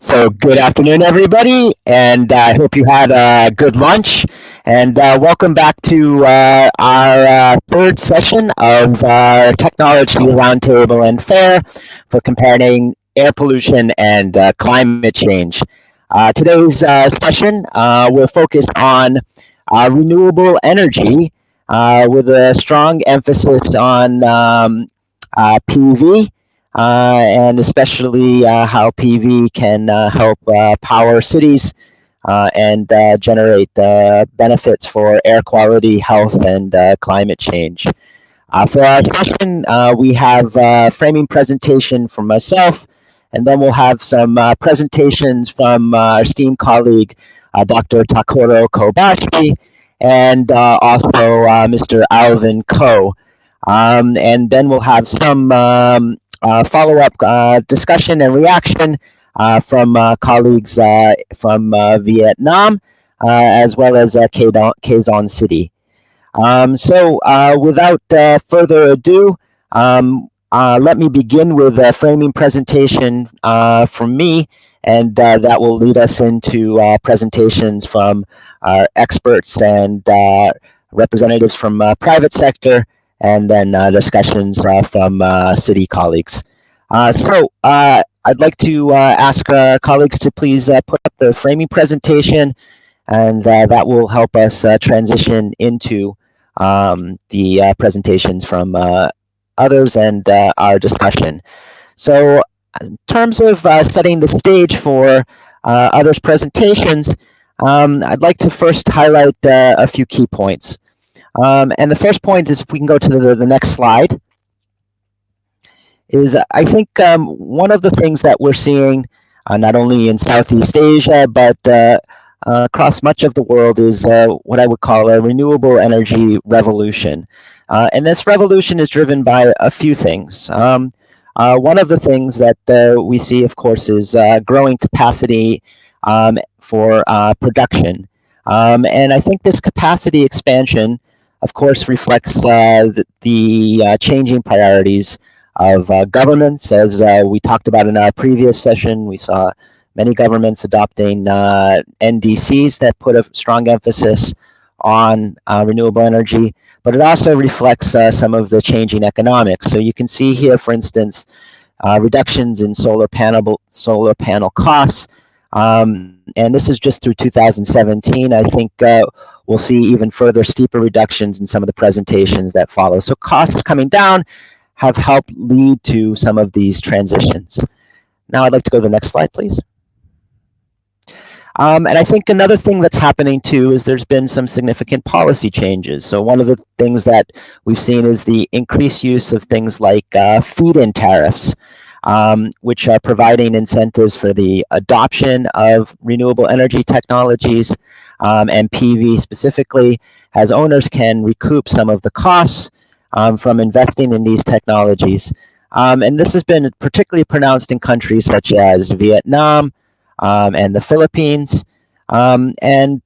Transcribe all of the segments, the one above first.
So, good afternoon, everybody, and I hope you had a good lunch. And welcome back to our third session of our Technology Roundtable and Fair for comparing air pollution and climate change. Today's session will focus on renewable energy with a strong emphasis on PV and especially how PV can help power cities and generate benefits for air quality, health, and climate change. For our session, we have a framing presentation from myself, and then we'll have some presentations from our esteemed colleague, Dr. Takuro Kobashi, and also Mr. Alvin Ko. And then we'll have some follow-up discussion and reaction from colleagues from Vietnam, as well as Quezon City. So without further ado, let me begin with a framing presentation from me, and that will lead us into presentations from our experts and representatives from private sector, and then discussions from city colleagues. So I'd like to ask colleagues to please put up the framing presentation, and that will help us transition into the presentations from others and our discussion. So in terms of setting the stage for others' presentations, I'd like to first highlight a few key points. And the first point is, if we can go to the next slide, is I think one of the things that we're seeing not only in Southeast Asia, but across much of the world is what I would call a renewable energy revolution. And this revolution is driven by a few things. One of the things that we see, of course, is growing capacity for production. And I think this capacity expansion, of course, reflects the changing priorities of governments. As we talked about in our previous session, we saw many governments adopting NDCs that put a strong emphasis on renewable energy, but it also reflects some of the changing economics. So you can see here, for instance, reductions in solar panel costs, and this is just through 2017. I think we'll see even further steeper reductions in some of the presentations that follow. So costs coming down have helped lead to some of these transitions. Now I'd like to go to the next slide, please. And I think another thing that's happening too is there's been some significant policy changes. So one of the things that we've seen is the increased use of things like feed-in tariffs, which are providing incentives for the adoption of renewable energy technologies, and PV specifically, as owners can recoup some of the costs from investing in these technologies. And this has been particularly pronounced in countries such as Vietnam and the Philippines. And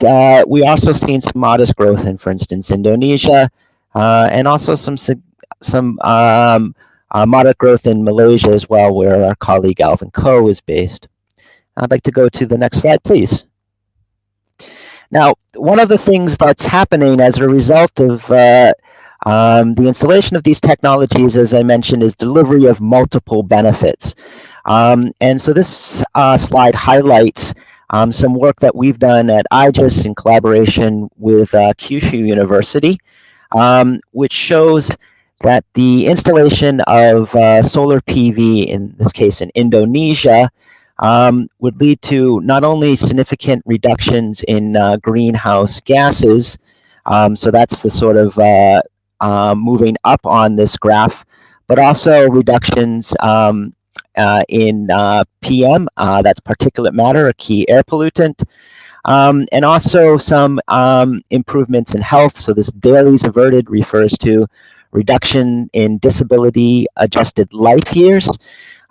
we also seen some modest growth in, for instance, Indonesia, and also some moderate growth in Malaysia as well, where our colleague Alvin Ko is based. I'd like to go to the next slide, please. Now, one of the things that's happening as a result of the installation of these technologies, as I mentioned, is delivery of multiple benefits. And so this slide highlights some work that we've done at IGES in collaboration with Kyushu University, which shows that the installation of solar PV, in this case in Indonesia, would lead to not only significant reductions in greenhouse gases, so that's the sort of moving up on this graph, but also reductions in PM, that's particulate matter, a key air pollutant, and also some improvements in health. So this dailies averted refers to reduction in disability adjusted life years.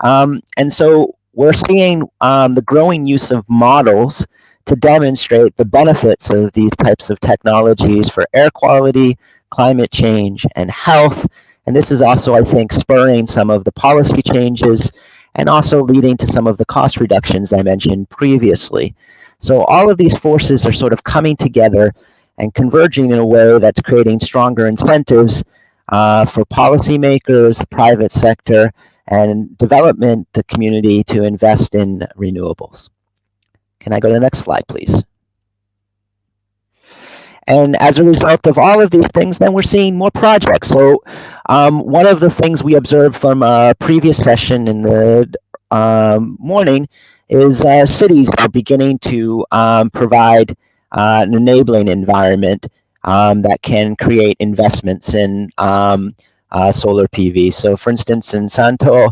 And so we're seeing the growing use of models to demonstrate the benefits of these types of technologies for air quality, climate change, and health. And this is also, I think, spurring some of the policy changes and also leading to some of the cost reductions I mentioned previously. So all of these forces are sort of coming together and converging in a way that's creating stronger incentives for policymakers, the private sector, and development the community to invest in renewables. Can I go to the next slide, please? And as a result of all of these things, then we're seeing more projects. So one of the things we observed from a previous session in the morning is cities are beginning to provide an enabling environment that can create investments in solar PV. So for instance, in Santo,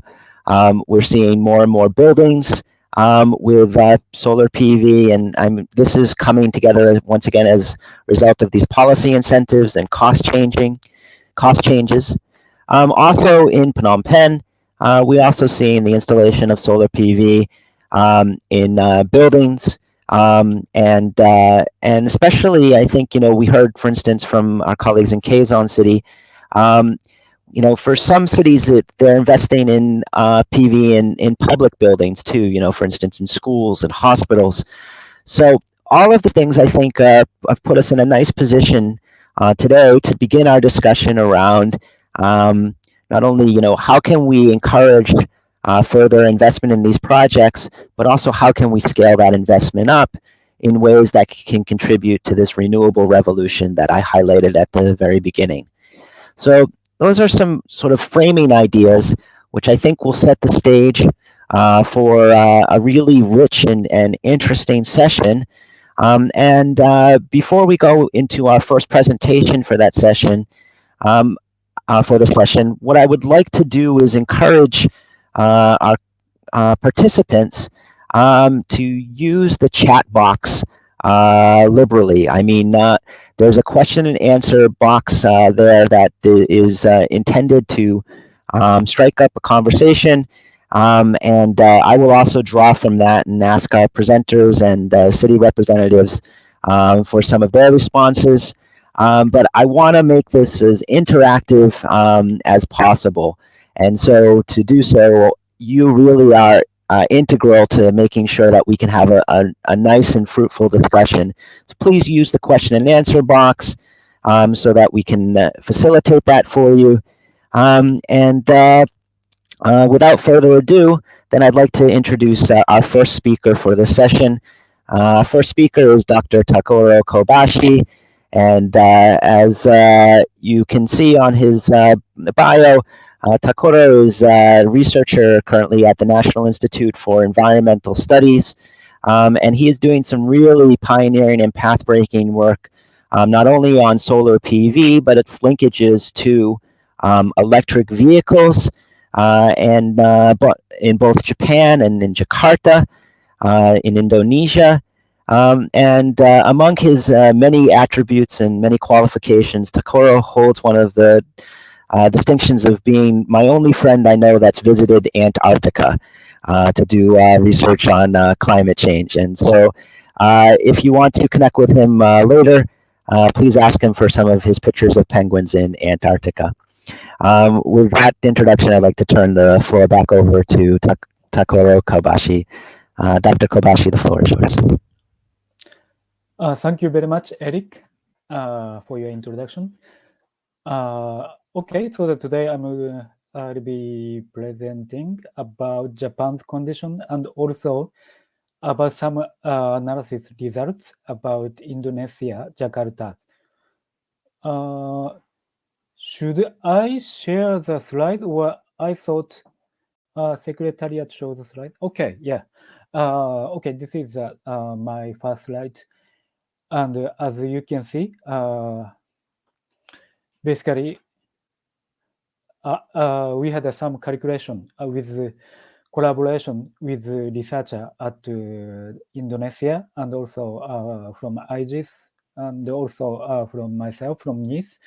we're seeing more and more buildings with solar PV, and this is coming together once again as a result of these policy incentives and cost changes. Also in Phnom Penh, we also seeing the installation of solar PV in buildings, and especially I think we heard, for instance, from our colleagues in Quezon City. For some cities, they're investing in PV in public buildings too, for instance, in schools and hospitals. So all of the things I think have put us in a nice position today to begin our discussion around not only, how can we encourage further investment in these projects, but also how can we scale that investment up in ways that can contribute to this renewable revolution that I highlighted at the very beginning. So those are some sort of framing ideas, which I think will set the stage for a really rich and interesting session. And before we go into our first presentation for that session, what I would like to do is encourage our participants to use the chat box liberally. I mean, there's a question and answer box there that is intended to strike up a conversation, and I will also draw from that and ask our presenters and city representatives for some of their responses. But I want to make this as interactive as possible, and so to do so, you really are integral to making sure that we can have a nice and fruitful discussion. So please use the question and answer box so that we can facilitate that for you. Without further ado, then I'd like to introduce our first speaker for this session. First speaker is Dr. Takuro Kobashi, and as you can see on his bio, Takuro is a researcher currently at the National Institute for Environmental Studies, and he is doing some really pioneering and path-breaking work, not only on solar PV, but its linkages to electric vehicles, and but in both Japan and in Jakarta, in Indonesia. And among his many attributes and many qualifications, Takuro holds one of the distinctions of being my only friend I know that's visited Antarctica to do research on climate change. And so if you want to connect with him later, please ask him for some of his pictures of penguins in Antarctica. With that introduction, I'd like to turn the floor back over to Takuro Kobashi. Dr. Kobashi, the floor is yours. Thank you very much, Eric, for your introduction. Okay, so today I'll be presenting about Japan's condition and also about some analysis results about Indonesia, Jakarta. Should I share the slide, or I thought Secretariat shows the slide? Okay, yeah. Okay, this is my first slide. And as you can see, basically, we had some calculation with collaboration with researcher at Indonesia, and also from IGES, and also from myself from Nice.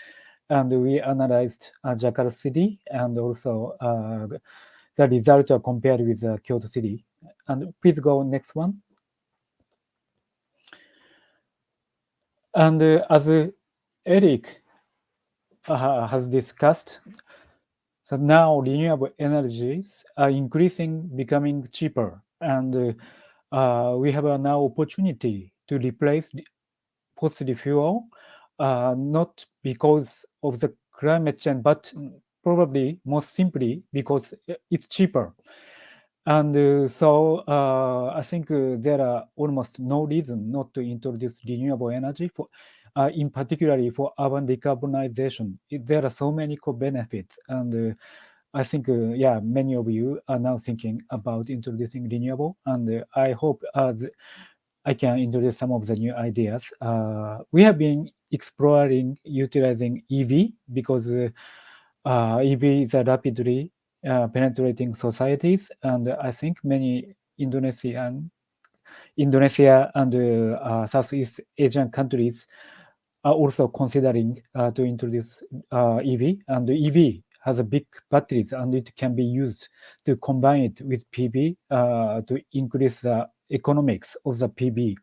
And we analyzed Jakarta city, and also the results are compared with Kyoto city. And please go next one. And as Eric has discussed, So now renewable energies are increasing, becoming cheaper, and we have now opportunity to replace fossil fuel, not because of the climate change, but probably most simply because it's cheaper. And I think there are almost no reason not to introduce renewable energy for, in particularly for urban decarbonization. There are so many co-benefits, and I think, yeah, many of you are now thinking about introducing renewable, and I hope I can introduce some of the new ideas. We have been exploring utilizing EV because EV is a rapidly penetrating societies, and I think many Indonesia and Southeast Asian countries are also considering to introduce EV, and the EV has a big batteries and it can be used to combine it with PV to increase the economics of the PV.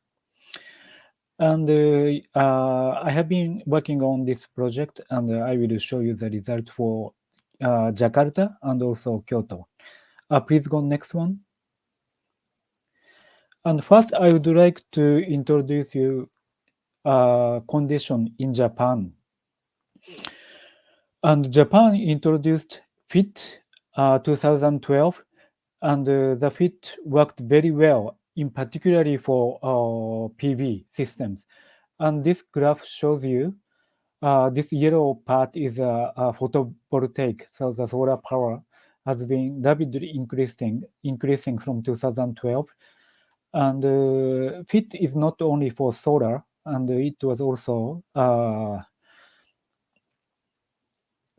And I have been working on this project, and I will show you the result for Jakarta and also Kyoto. Please go next one. And first, I would like to introduce you condition in Japan. And Japan introduced FIT 2012, and the FIT worked very well, in particularly for PV systems. And this graph shows you this yellow part is a photovoltaic, so the solar power has been rapidly increasing from 2012. And FIT is not only for solar, and it was also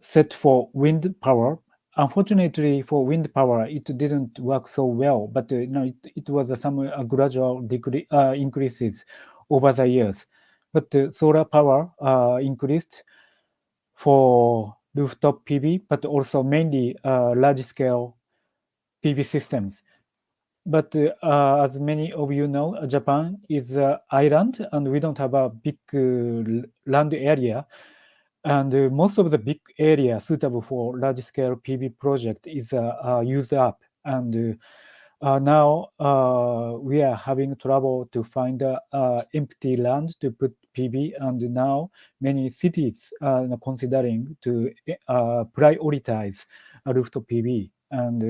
set for wind power. Unfortunately, for wind power, it didn't work so well, but it was some gradual increases over the years. But solar power increased for rooftop PV, but also mainly large-scale PV systems. But as many of you know, Japan is an island, and we don't have a big land area. And most of the big area suitable for large-scale PV project is used up. And now we are having trouble to find empty land to put PV. And now many cities are considering to prioritize rooftop PV. And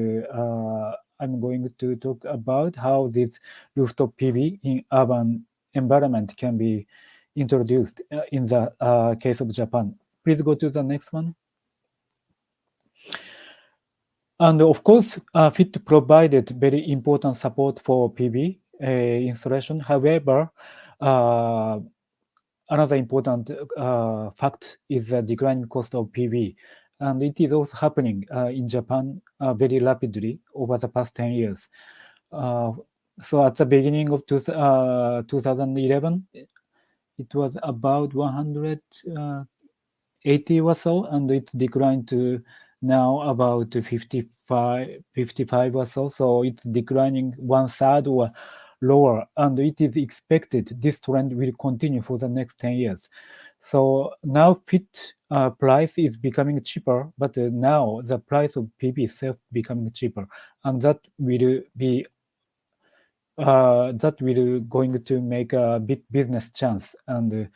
I'm going to talk about how this rooftop PV in urban environment can be introduced in the case of Japan. Please go to the next one. And of course, FIT provided very important support for PV installation. However, another important fact is the declining cost of PV. And it is also happening in Japan very rapidly over the past 10 years. So at the beginning of 2011, it was about 180 or so, and it declined to now about 55 or so. So it's declining 1/3 or lower, and it is expected this trend will continue for the next 10 years. So now FIT price is becoming cheaper, but now the price of PV itself becoming cheaper, and that will be going to make a big business chance. And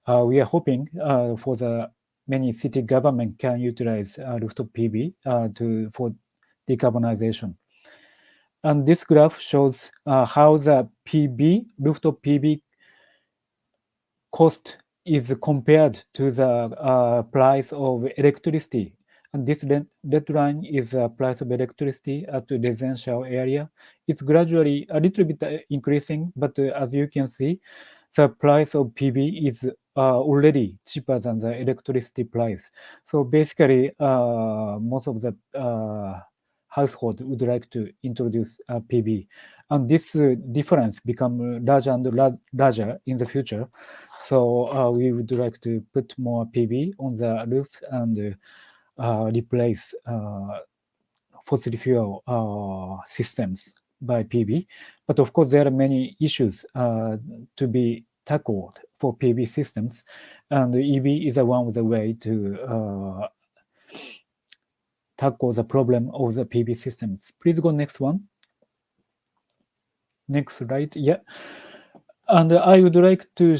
we are hoping for the many city government can utilize rooftop PV for decarbonization. And this graph shows how the rooftop PV cost is compared to the price of electricity. And this red line is the price of electricity at the residential area. It's gradually a little bit increasing, but as you can see, the price of PV is already cheaper than the electricity price. So basically, most of the household would like to introduce PV, and this difference become larger and larger in the future. So we would like to put more PV on the roof and replace fossil fuel systems by PV. But of course, there are many issues to be tackled for PV systems, and EV is one of the way to tackle the problem of the PV systems. Please go next one. Next slide. Yeah. And I would like to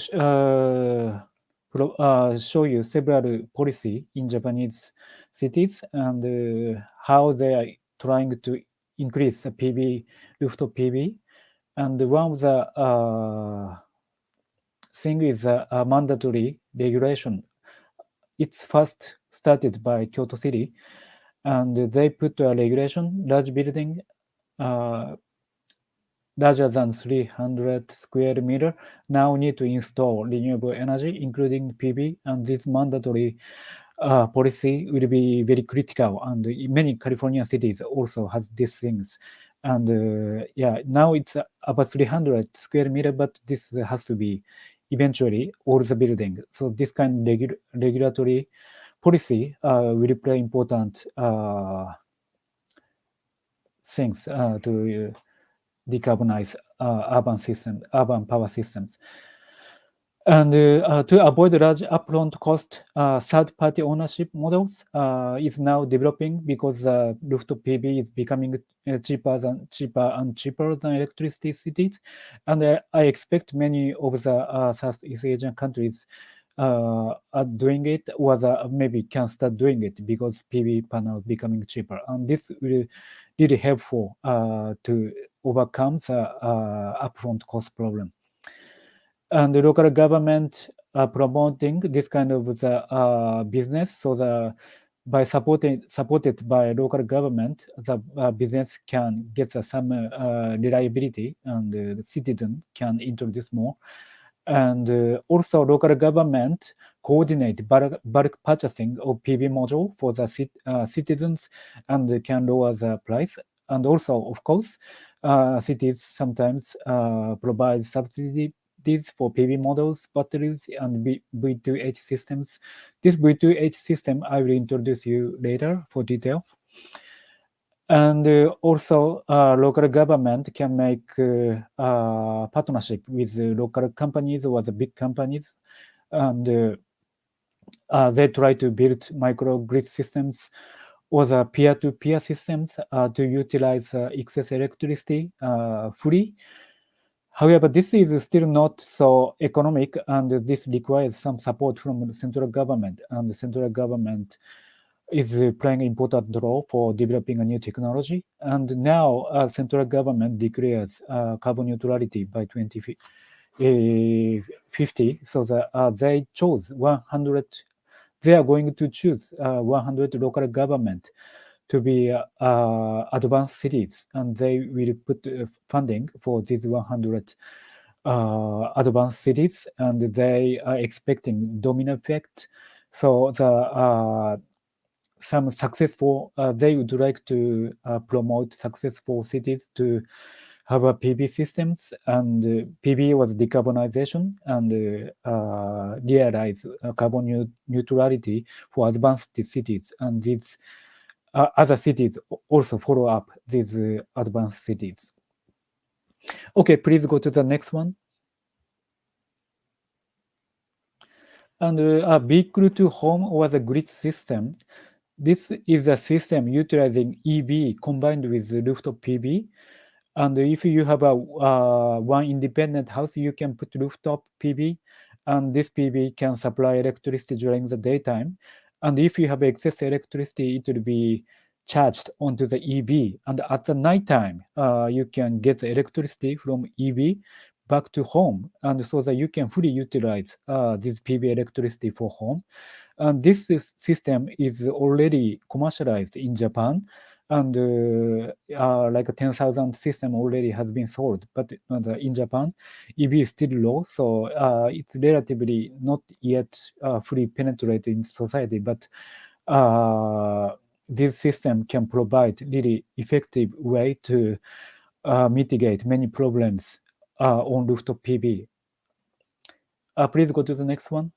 show you several policy in Japanese cities and how they are trying to increase the PV, rooftop PV. And one of the thing is a mandatory regulation. It's first started by Kyoto City, and they put a regulation, large building larger than 300 square meter now need to install renewable energy, including PV, and this mandatory policy will be very critical. And many California cities also has these things. And yeah, now it's about 300 square meter, but this has to be eventually all the building. So this kind of regulatory policy will play important things to decarbonize urban power systems. And to avoid large upfront cost, third-party ownership models is now developing because rooftop PV is becoming cheaper and cheaper than electricity cities. And I expect many of the Southeast Asian countries are doing it, or maybe can start doing it because PV panels becoming cheaper. And this will really helpful to overcome the upfront cost problem. And the local government are promoting this kind of the business, so by supported by local government, the business can get some reliability, and the citizen can introduce more. And also local government coordinate bulk purchasing of PV module for the citizens and can lower the price. And also, of course, cities sometimes provide subsidies for PV models, batteries, and V2H systems. This V2H system I will introduce you later for detail. And also, local government can make partnership with local companies or the big companies, and they try to build microgrid systems or the peer-to-peer systems to utilize excess electricity free. However, this is still not so economic, and this requires some support from the central government, and the central government is playing an important role for developing a new technology. And now central government declares carbon neutrality by 2050. So they chose 100, they are going to choose 100 local government to be advanced cities, and they will put funding for these 100 advanced cities, and they are expecting domino effect. So some successful, they would like to promote successful cities to have a PV systems, and PV was decarbonization, and realize carbon neutrality for advanced cities, and these other cities also follow up these advanced cities. Okay, please go to the next one. And vehicle to home or the grid system. This is a system utilizing EV combined with rooftop PV. And if you have a one independent house, you can put rooftop PV, and this PV can supply electricity during the daytime. And if you have excess electricity, it will be charged onto the EV. And at the nighttime, you can get the electricity from EV back to home, and so that you can fully utilize this PV electricity for home. And this system is already commercialized in Japan, and like a 10,000 system already has been sold. But in Japan, EV is still low, so it's relatively not yet fully penetrated in society. But this system can provide really effective way to mitigate many problems on rooftop PV. Please go to the next one.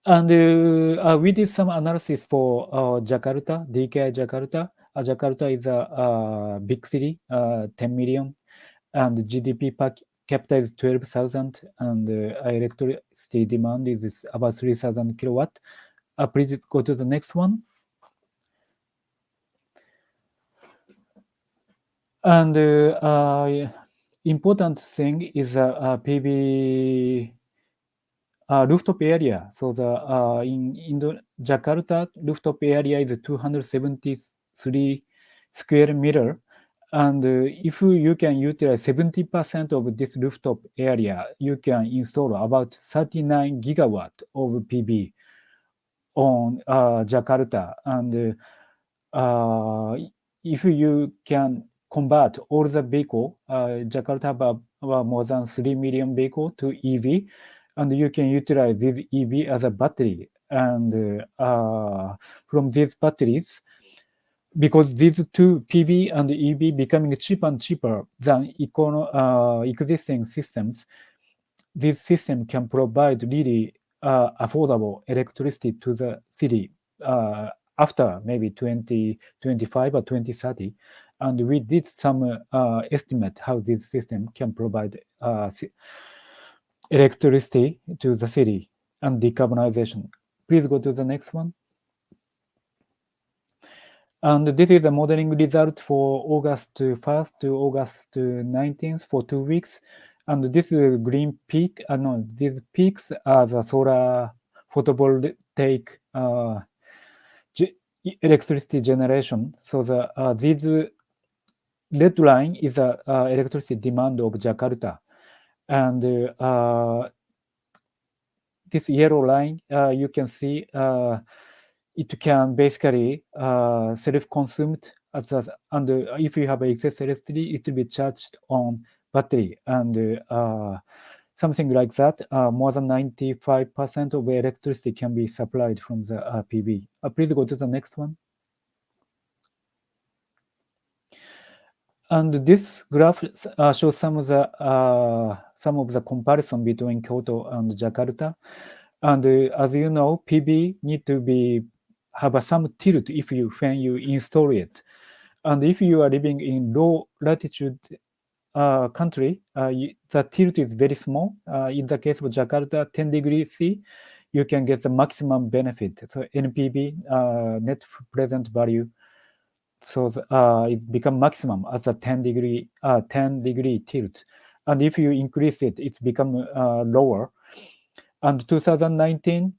And we did some analysis for Jakarta, DKI Jakarta. Jakarta is a big city, 10 million, and GDP per capita is 12,000, and electricity demand is about 3,000 kilowatt. Please go to the next one. And important thing is PV rooftop area. So the in Jakarta rooftop area is 273 square meter, and if you can utilize 70% of this rooftop area, you can install about 39 gigawatt of PV on Jakarta. And if you can convert all the vehicle, Jakarta have more than 3 million vehicle to EV, and you can utilize this EV as a battery. And from these batteries, because these two PV and EV becoming cheaper and cheaper than existing systems, this system can provide really affordable electricity to the city after maybe 2025 or 2030. And we did some estimate how this system can provide electricity to the city and decarbonization. Please go to the next one. And this is a modeling result for August 1st to August 19th for 2 weeks. And this green peak, these peaks are the solar photovoltaic electricity generation. So this red line is the electricity demand of Jakarta. And this yellow line, you can see it can basically self-consumed and if you have excess electricity, it will be charged on battery, and something like that. More than 95% of electricity can be supplied from the PV. Please go to the next one. And this graph shows some of the comparison between Kyoto and Jakarta. And as you know, PV need to have some tilt when you install it. And if you are living in low latitude country, the tilt is very small. In the case of Jakarta, 10 degrees C, you can get the maximum benefit. So NPV, net present value. So it become maximum as a 10 degree tilt. And if you increase it, it's become lower. And 2019,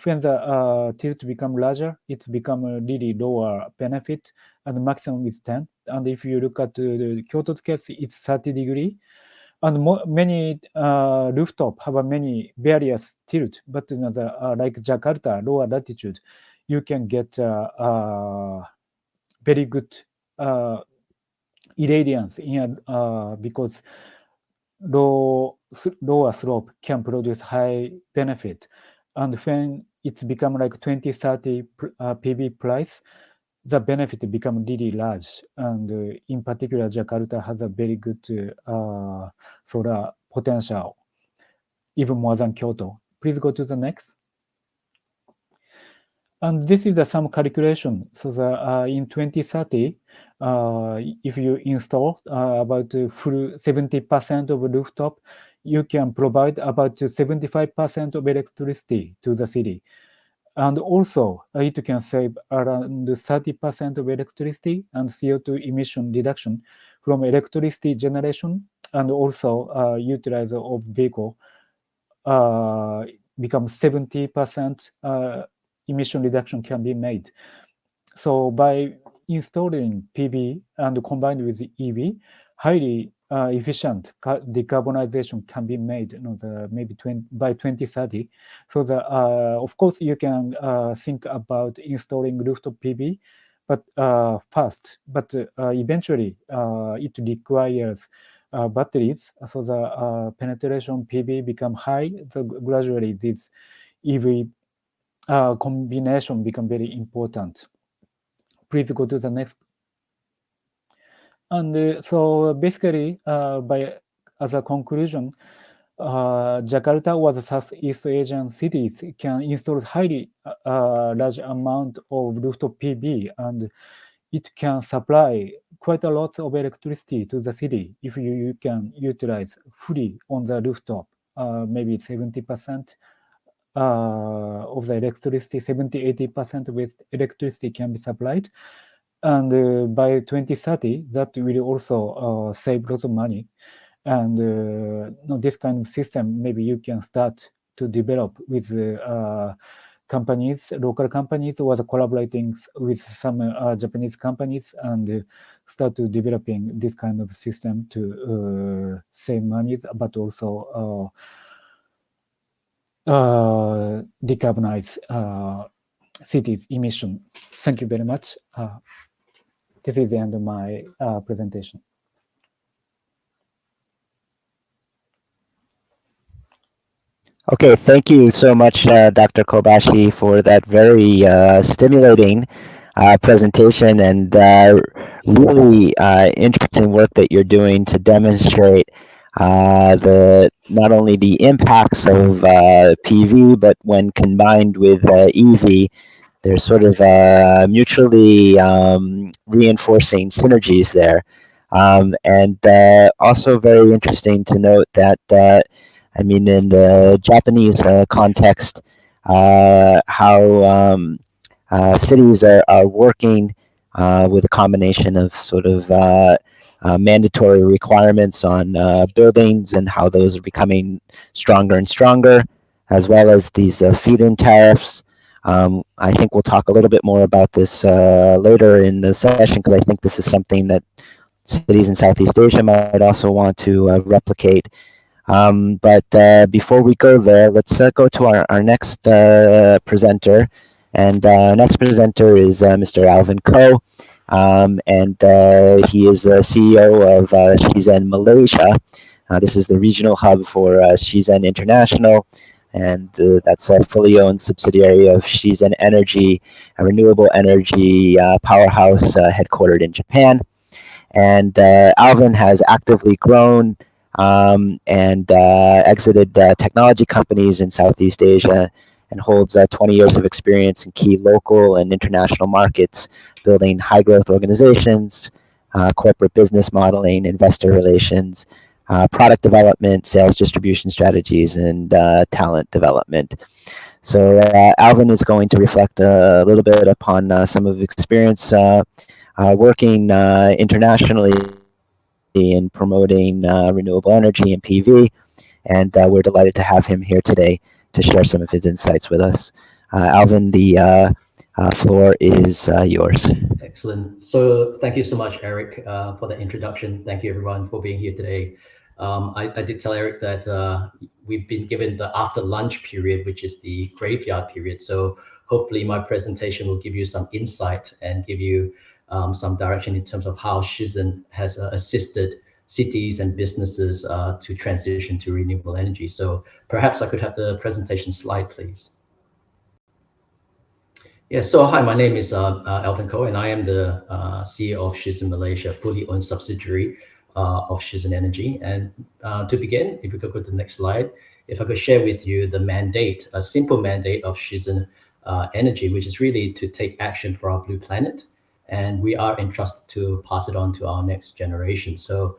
when the tilt become larger, it's become a really lower benefit, and the maximum is 10. And if you look at the Kyoto's case, it's 30 degree. And many rooftop have many various tilt, but like Jakarta, lower latitude, you can get very good irradiance because lower slope can produce high benefit. And when it's become like 2030 PV price, the benefit become really large. And in particular, Jakarta has a very good solar potential, even more than Kyoto. Please go to the next. And this is some calculation. So in 2030, if you install about full 70% of rooftop, you can provide about 75% of electricity to the city. And also, it can save around 30% of electricity and CO2 emission reduction from electricity generation, and also utilize of vehicle becomes 70% emission reduction can be made. So by installing PV and combined with EV, highly efficient decarbonization can be made maybe by 2030. So of course you can think about installing rooftop PV, but fast. But eventually it requires batteries. So the penetration PV become high. So gradually this EV combination become very important. Please go to the next. And so basically, as a conclusion, Jakarta or the Southeast Asian cities can install highly large amount of rooftop PV, and it can supply quite a lot of electricity to the city if you can utilize fully on the rooftop, maybe 70%. of the electricity, 70–80% with electricity can be supplied. And by 2030, that will also save lots of money. And this kind of system, maybe you can start to develop with companies, local companies, or collaborating with some Japanese companies, and start to developing this kind of system to save money, but also decarbonize cities' emission. Thank you very much. This is the end of my presentation. Okay, thank you so much, Dr. Kobashi, for that very stimulating presentation and really interesting work that you're doing to demonstrate not only the impacts of PV, but when combined with EV, there's sort of mutually reinforcing synergies there. And also very interesting to note that I mean, in the Japanese context, how cities are working with a combination of sort of mandatory requirements on buildings and how those are becoming stronger and stronger, as well as these feed-in tariffs. I think we'll talk a little bit more about this later in the session, because I think this is something that cities in Southeast Asia might also want to replicate. But before we go there, let's go to our next presenter. And our next presenter is Mr. Alvin Ko. And he is the CEO of Shizen Malaysia. This is the regional hub for Shizen International. And that's a fully owned subsidiary of Shizen Energy, a renewable energy powerhouse headquartered in Japan. And Alvin has actively grown and exited technology companies in Southeast Asia, and holds 20 years of experience in key local and international markets, building high-growth organizations, corporate business modeling, investor relations, product development, sales distribution strategies, and talent development. So Alvin is going to reflect a little bit upon some of his experience working internationally in promoting renewable energy and PV, and we're delighted to have him here today to share some of his insights with us. Alvin, the floor is yours. Excellent. So thank you so much, Eric, for the introduction. Thank you, everyone, for being here today. I did tell Eric that we've been given the after lunch period, which is the graveyard period. So hopefully my presentation will give you some insight and give you some direction in terms of how Shizen has assisted cities and businesses to transition to renewable energy. So perhaps I could have the presentation slide, please. Yeah, so hi, my name is Alvin Ko, and I am the CEO of Shizen Malaysia, fully owned subsidiary of Shizen Energy. And to begin, if we could go to the next slide, if I could share with you the mandate, a simple mandate of Shizen Energy, which is really to take action for our blue planet. And we are entrusted to pass it on to our next generation. So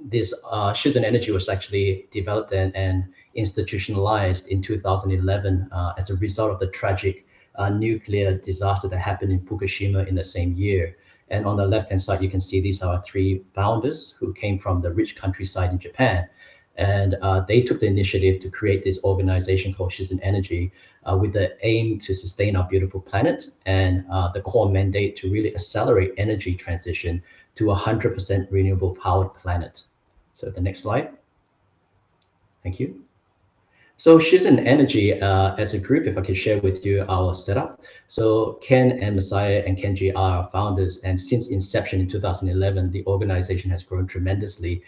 this Shizen Energy was actually developed and institutionalized in 2011 as a result of the tragic nuclear disaster that happened in Fukushima in the same year. And on the left-hand side, you can see these are three founders who came from the rich countryside in Japan. And they took the initiative to create this organization called Shizen Energy with the aim to sustain our beautiful planet and the core mandate to really accelerate energy transition to a 100% renewable powered planet. So the next slide. Thank you. So Shizen Energy as a group, if I can share with you our setup. So Ken and Messiah and Kenji are our founders, and since inception in 2011, the organization has grown tremendously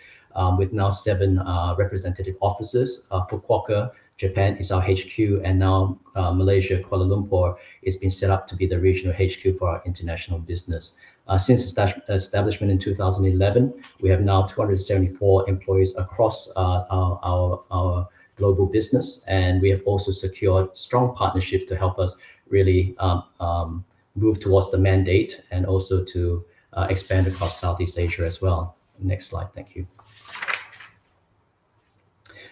with now 7 representative offices. Fukuoka, Japan is our HQ, and now Malaysia, Kuala Lumpur is being set up to be the regional HQ for our international business. Since establishment in 2011, we have now 274 employees across our global business, and we have also secured strong partnerships to help us really move towards the mandate and also to expand across Southeast Asia as well. Next slide, thank you.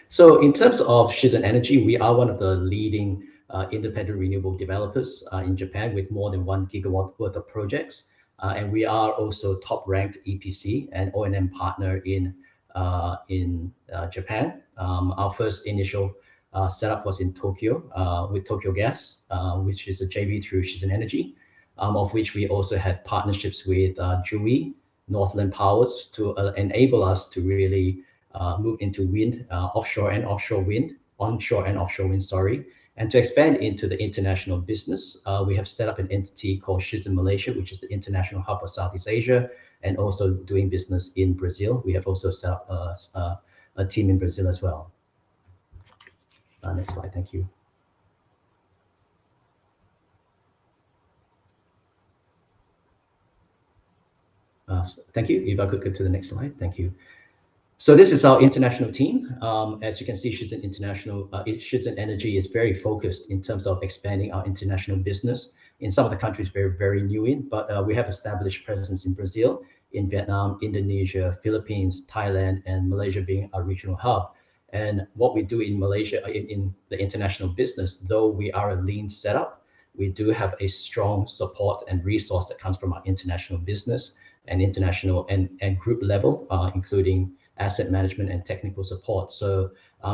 So in terms of Shisen Energy, we are one of the leading independent renewable developers in Japan with more than 1 gigawatt worth of projects. And we are also top-ranked EPC and O&M partner in Japan. Our first initial setup was in Tokyo with Tokyo Gas, which is a JV through Shisen Energy, of which we also had partnerships with JUI, Northland Powers to enable us to really move into wind, onshore and offshore wind, sorry. And to expand into the international business, we have set up an entity called Shisen Malaysia, which is the international hub of Southeast Asia, and also doing business in Brazil. We have also set up a team in Brazil as well. Next slide, thank you. Thank you. If I could go to the next slide, thank you. So this is our international team. As you can see, Shisen Energy is very focused in terms of expanding our international business. In some of the countries we're very new in, but we have established presence in Brazil, in Vietnam, Indonesia, Philippines, Thailand, and Malaysia being our regional hub. And what we do in Malaysia, in the international business, though we are a lean setup, we do have a strong support and resource that comes from our international business and international and group level, including asset management and technical support. So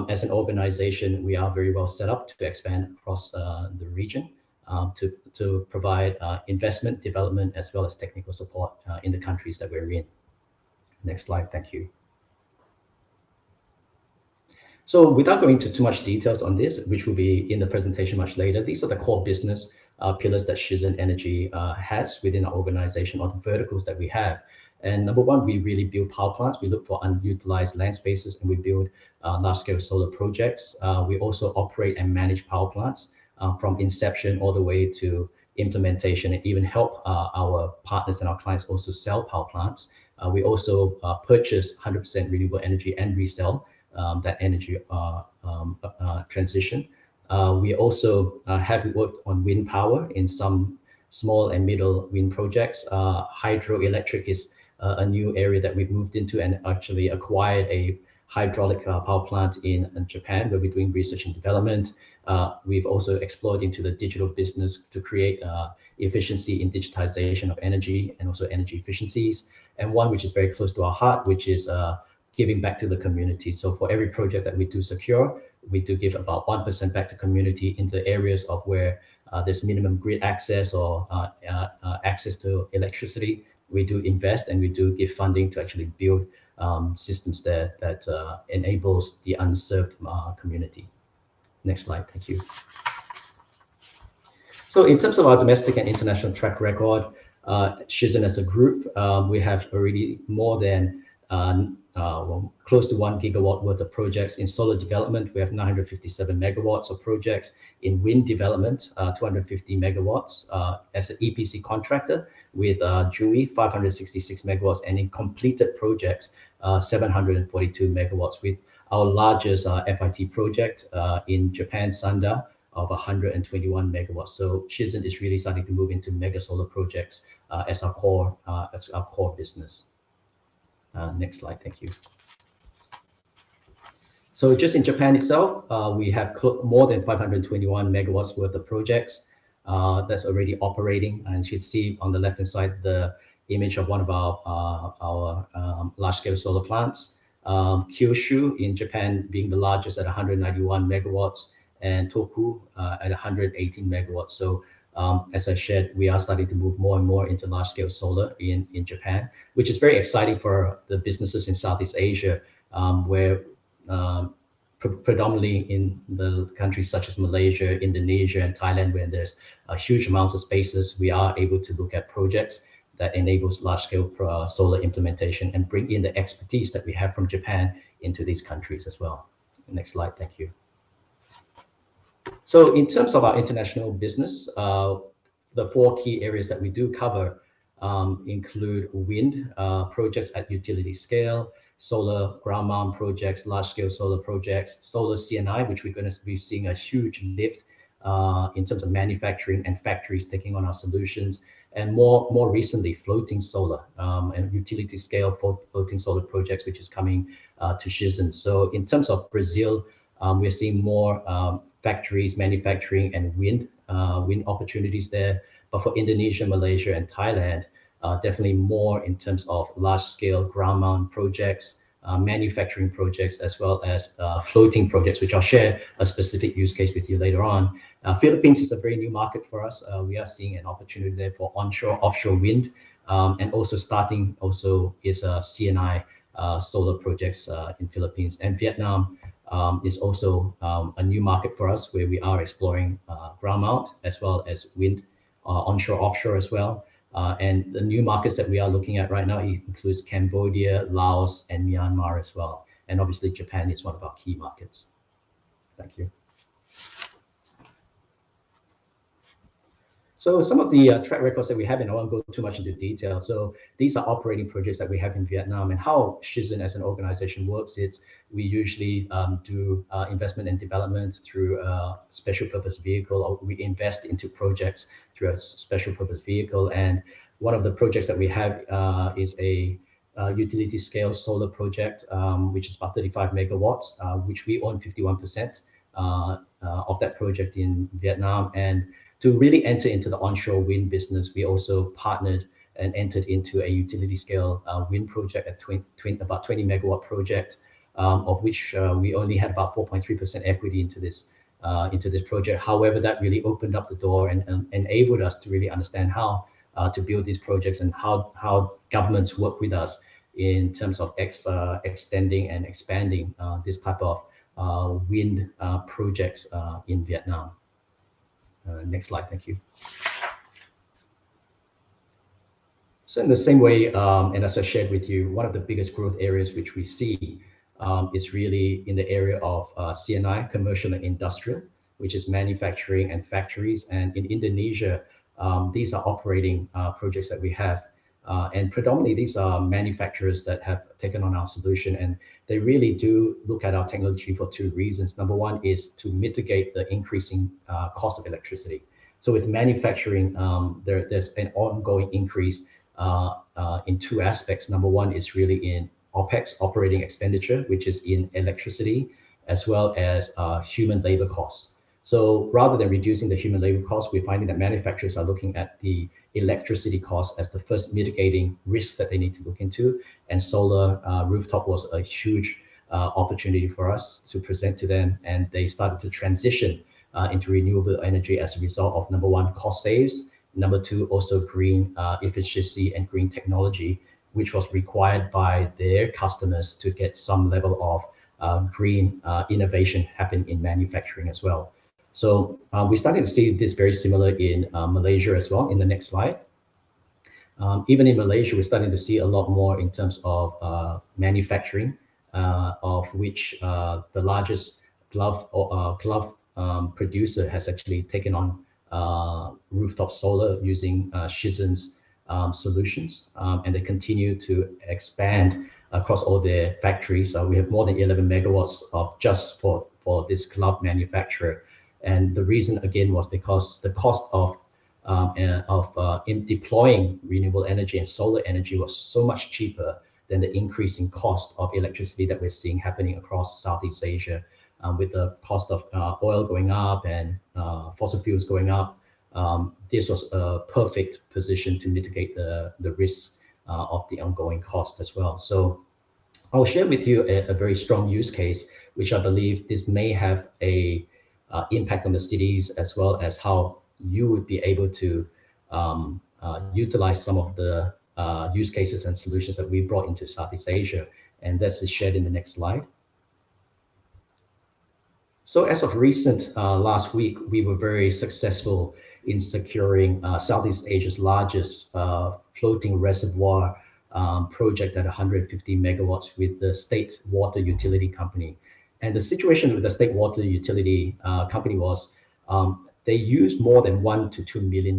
as an organization, we are very well set up to expand across the region to provide investment, development, as well as technical support in the countries that we're in. Next slide, thank you. So without going into too much details on this, which will be in the presentation much later, these are the core business pillars that Shisen Energy has within our organization, or the verticals that we have. And number one, we really build power plants. We look for unutilized land spaces and we build large-scale solar projects. We also operate and manage power plants from inception all the way to implementation, and even help our partners and our clients also sell power plants. We also purchase 100% renewable energy and resell that energy transition. We also have worked on wind power in some small and middle wind projects. Hydroelectric is a new area that we've moved into, and actually acquired a hydraulic power plant in Japan, where we're doing research and development. We've also explored into the digital business to create efficiency in digitization of energy and also energy efficiencies. And one which is very close to our heart, which is giving back to the community. So for every project that we do secure, we do give about 1% back to community into areas of where there's minimum grid access or access to electricity. We do invest and we do give funding to actually build systems there that enables the unserved community. Next slide, thank you. So in terms of our domestic and international track record, Shisen as a group, we have already more than close to 1 gigawatt worth of projects in solar development. We have 957 megawatts of projects in wind development, 250 megawatts as an EPC contractor with JUI, 566 megawatts, and in completed projects, 742 megawatts, with our largest FIT project in Japan, Sanda, of 121 megawatts. So Shisen is really starting to move into mega solar projects as our core business. Next slide, thank you. So just in Japan itself, we have more than 521 megawatts worth of projects that's already operating. And you should see on the left-hand side the image of one of our large-scale solar plants. Kyushu in Japan being the largest at 191 megawatts, and Toku at 118 megawatts. So as I shared, we are starting to move more and more into large-scale solar in Japan, which is very exciting for the businesses in Southeast Asia, where predominantly in the countries such as Malaysia, Indonesia, and Thailand, where there's a huge amounts of spaces, we are able to look at projects that enables large-scale solar implementation and bring in the expertise that we have from Japan into these countries as well. Next slide, thank you. So in terms of our international business, the 4 key areas that we do cover include wind projects at utility scale, solar ground mount projects, large-scale solar projects, solar CNI, which we're going to be seeing a huge lift in terms of manufacturing and factories taking on our solutions, and more recently, floating solar and utility scale floating solar projects, which is coming to Shizhen. So in terms of Brazil, we're seeing more factories, manufacturing, and wind opportunities there. But for Indonesia, Malaysia, and Thailand, definitely more in terms of large-scale ground mount projects, manufacturing projects, as well as floating projects, which I'll share a specific use case with you later on. Philippines is a very new market for us. We are seeing an opportunity there for onshore, offshore wind, and also starting is CNI solar projects in Philippines. And Vietnam is also a new market for us, where we are exploring ground mount as well as wind, onshore, offshore as well. And the new markets that we are looking at right now includes Cambodia, Laos, and Myanmar as well. And obviously Japan is one of our key markets. Thank you. So some of the track records that we have, and I won't go too much into detail. So these are operating projects that we have in Vietnam, and how Shizhen as an organization works. We usually do investment and development through a special purpose vehicle, or we invest into projects through a special purpose vehicle. And one of the projects that we have is a utility scale solar project, which is about 35 megawatts, which we own 51% of that project in Vietnam. And to really enter into the onshore wind business, we also partnered and entered into a utility scale wind project at about 20 megawatt project, of which we only had about 4.3% equity into this project. However, that really opened up the door and enabled us to really understand how to build these projects, and how governments work with us in terms of extending and expanding this type of wind projects in Vietnam. Next slide, thank you. So in the same way, and as I shared with you, one of the biggest growth areas which we see is really in the area of CNI, commercial and industrial, which is manufacturing and factories. And in Indonesia, these are operating projects that we have. And predominantly, these are manufacturers that have taken on our solution, and they really do look at our technology for two reasons. Number one is to mitigate the increasing cost of electricity. So with manufacturing, there's an ongoing increase in two aspects. Number one is really in OPEX, operating expenditure, which is in electricity, as well as human labor costs. So rather than reducing the human labor costs, we're finding that manufacturers are looking at the electricity cost as the first mitigating risk that they need to look into. And solar rooftop was a huge opportunity for us to present to them. And they started to transition into renewable energy as a result of, number one, cost saves. Number two, also green efficiency and green technology, which was required by their customers to get some level of green innovation happen in manufacturing as well. So we're starting to see this very similar in Malaysia as well. In the next slide. Even in Malaysia, we're starting to see a lot more in terms of manufacturing, of which the largest glove producer has actually taken on rooftop solar using Shizhen's solutions, and they continue to expand across all their factories. We have more than 11 megawatts of just for this glove manufacturer. And the reason again was because the cost of in deploying renewable energy and solar energy was so much cheaper than the increasing cost of electricity that we're seeing happening across Southeast Asia, with the cost of oil going up and fossil fuels going up. This was a perfect position to mitigate the risk of the ongoing cost as well. So I'll share with you a very strong use case, which I believe this may have a impact on the cities, as well as how you would be able to utilize some of the use cases and solutions that we brought into Southeast Asia. And that's shared in the next slide. So as of recent, last week, we were very successful in securing Southeast Asia's largest floating reservoir project at 150 megawatts with the state water utility company. And the situation with the state water utility company was they used more than $1 to $2 million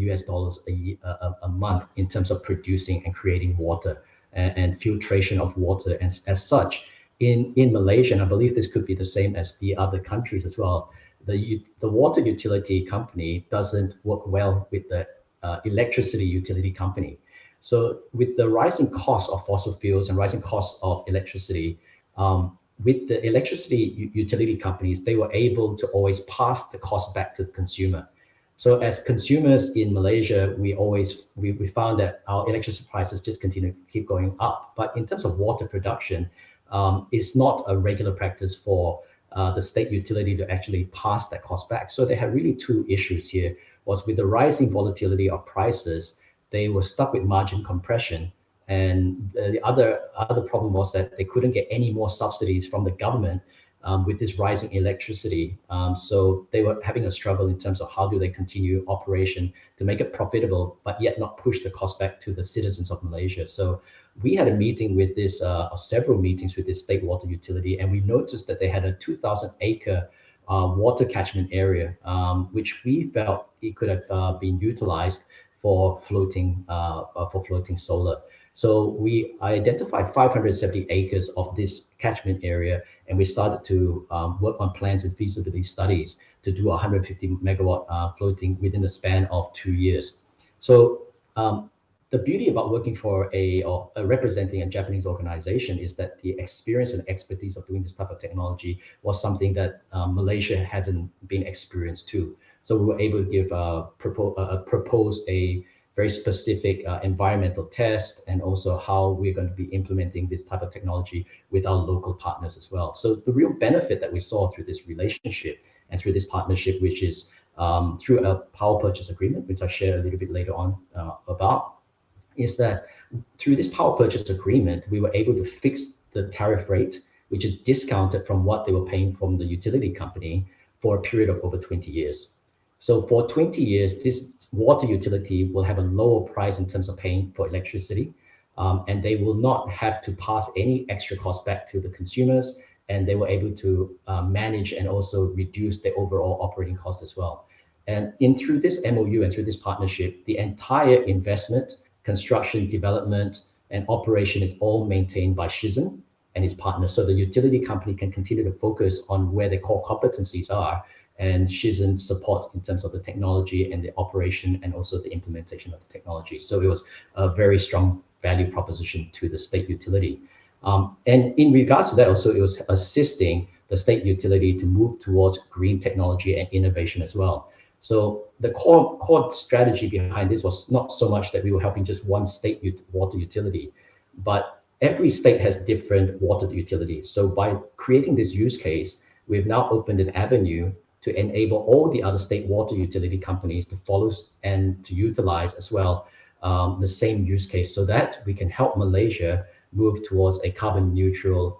a month in terms of producing and creating water and filtration of water. And as such, in Malaysia, and I believe this could be the same as the other countries as well, the water utility company doesn't work well with the electricity utility company. So with the rising cost of fossil fuels and rising cost of electricity, with the electricity utility companies, they were able to always pass the cost back to the consumer. So as consumers in Malaysia, we found that our electricity prices just continue to keep going up. But in terms of water production, it's not a regular practice for the state utility to actually pass that cost back. So they had really two issues here. Was with the rising volatility of prices, they were stuck with margin compression. And the other problem was that they couldn't get any more subsidies from the government with this rising electricity. So they were having a struggle in terms of how do they continue operation to make it profitable, but yet not push the cost back to the citizens of Malaysia. So we had a meeting with this, several meetings with this state water utility, and we noticed that they had a 2,000-acre water catchment area, which we felt it could have been utilized for floating solar. So we identified 570 acres of this catchment area, and we started to work on plans and feasibility studies to do 150 megawatt floating within the span of 2 years. So the beauty about working for representing a Japanese organization is that the experience and expertise of doing this type of technology was something that Malaysia hasn't been experienced to. So we were able to propose a very specific environmental test, and also how we're going to be implementing this type of technology with our local partners as well. So the real benefit that we saw through this relationship and through this partnership, which is through a power purchase agreement, which I'll share a little bit later on about, is that through this power purchase agreement, we were able to fix the tariff rate, which is discounted from what they were paying from the utility company for a period of over 20 years. So for 20 years, this water utility will have a lower price in terms of paying for electricity, and they will not have to pass any extra cost back to the consumers, and they were able to manage and also reduce the overall operating cost as well. And through this MOU and through this partnership, the entire investment, construction, development, and operation is all maintained by Shisen and its partners. So the utility company can continue to focus on where their core competencies are, and Shisen supports in terms of the technology and the operation and also the implementation of the technology. So it was a very strong value proposition to the state utility. And in regards to that, also it was assisting the state utility to move towards green technology and innovation as well. So the core strategy behind this was not so much that we were helping just one state water utility, but every state has different water utilities. So by creating this use case, we've now opened an avenue to enable all the other state water utility companies to follow and to utilize as well the same use case, so that we can help Malaysia move towards a carbon neutral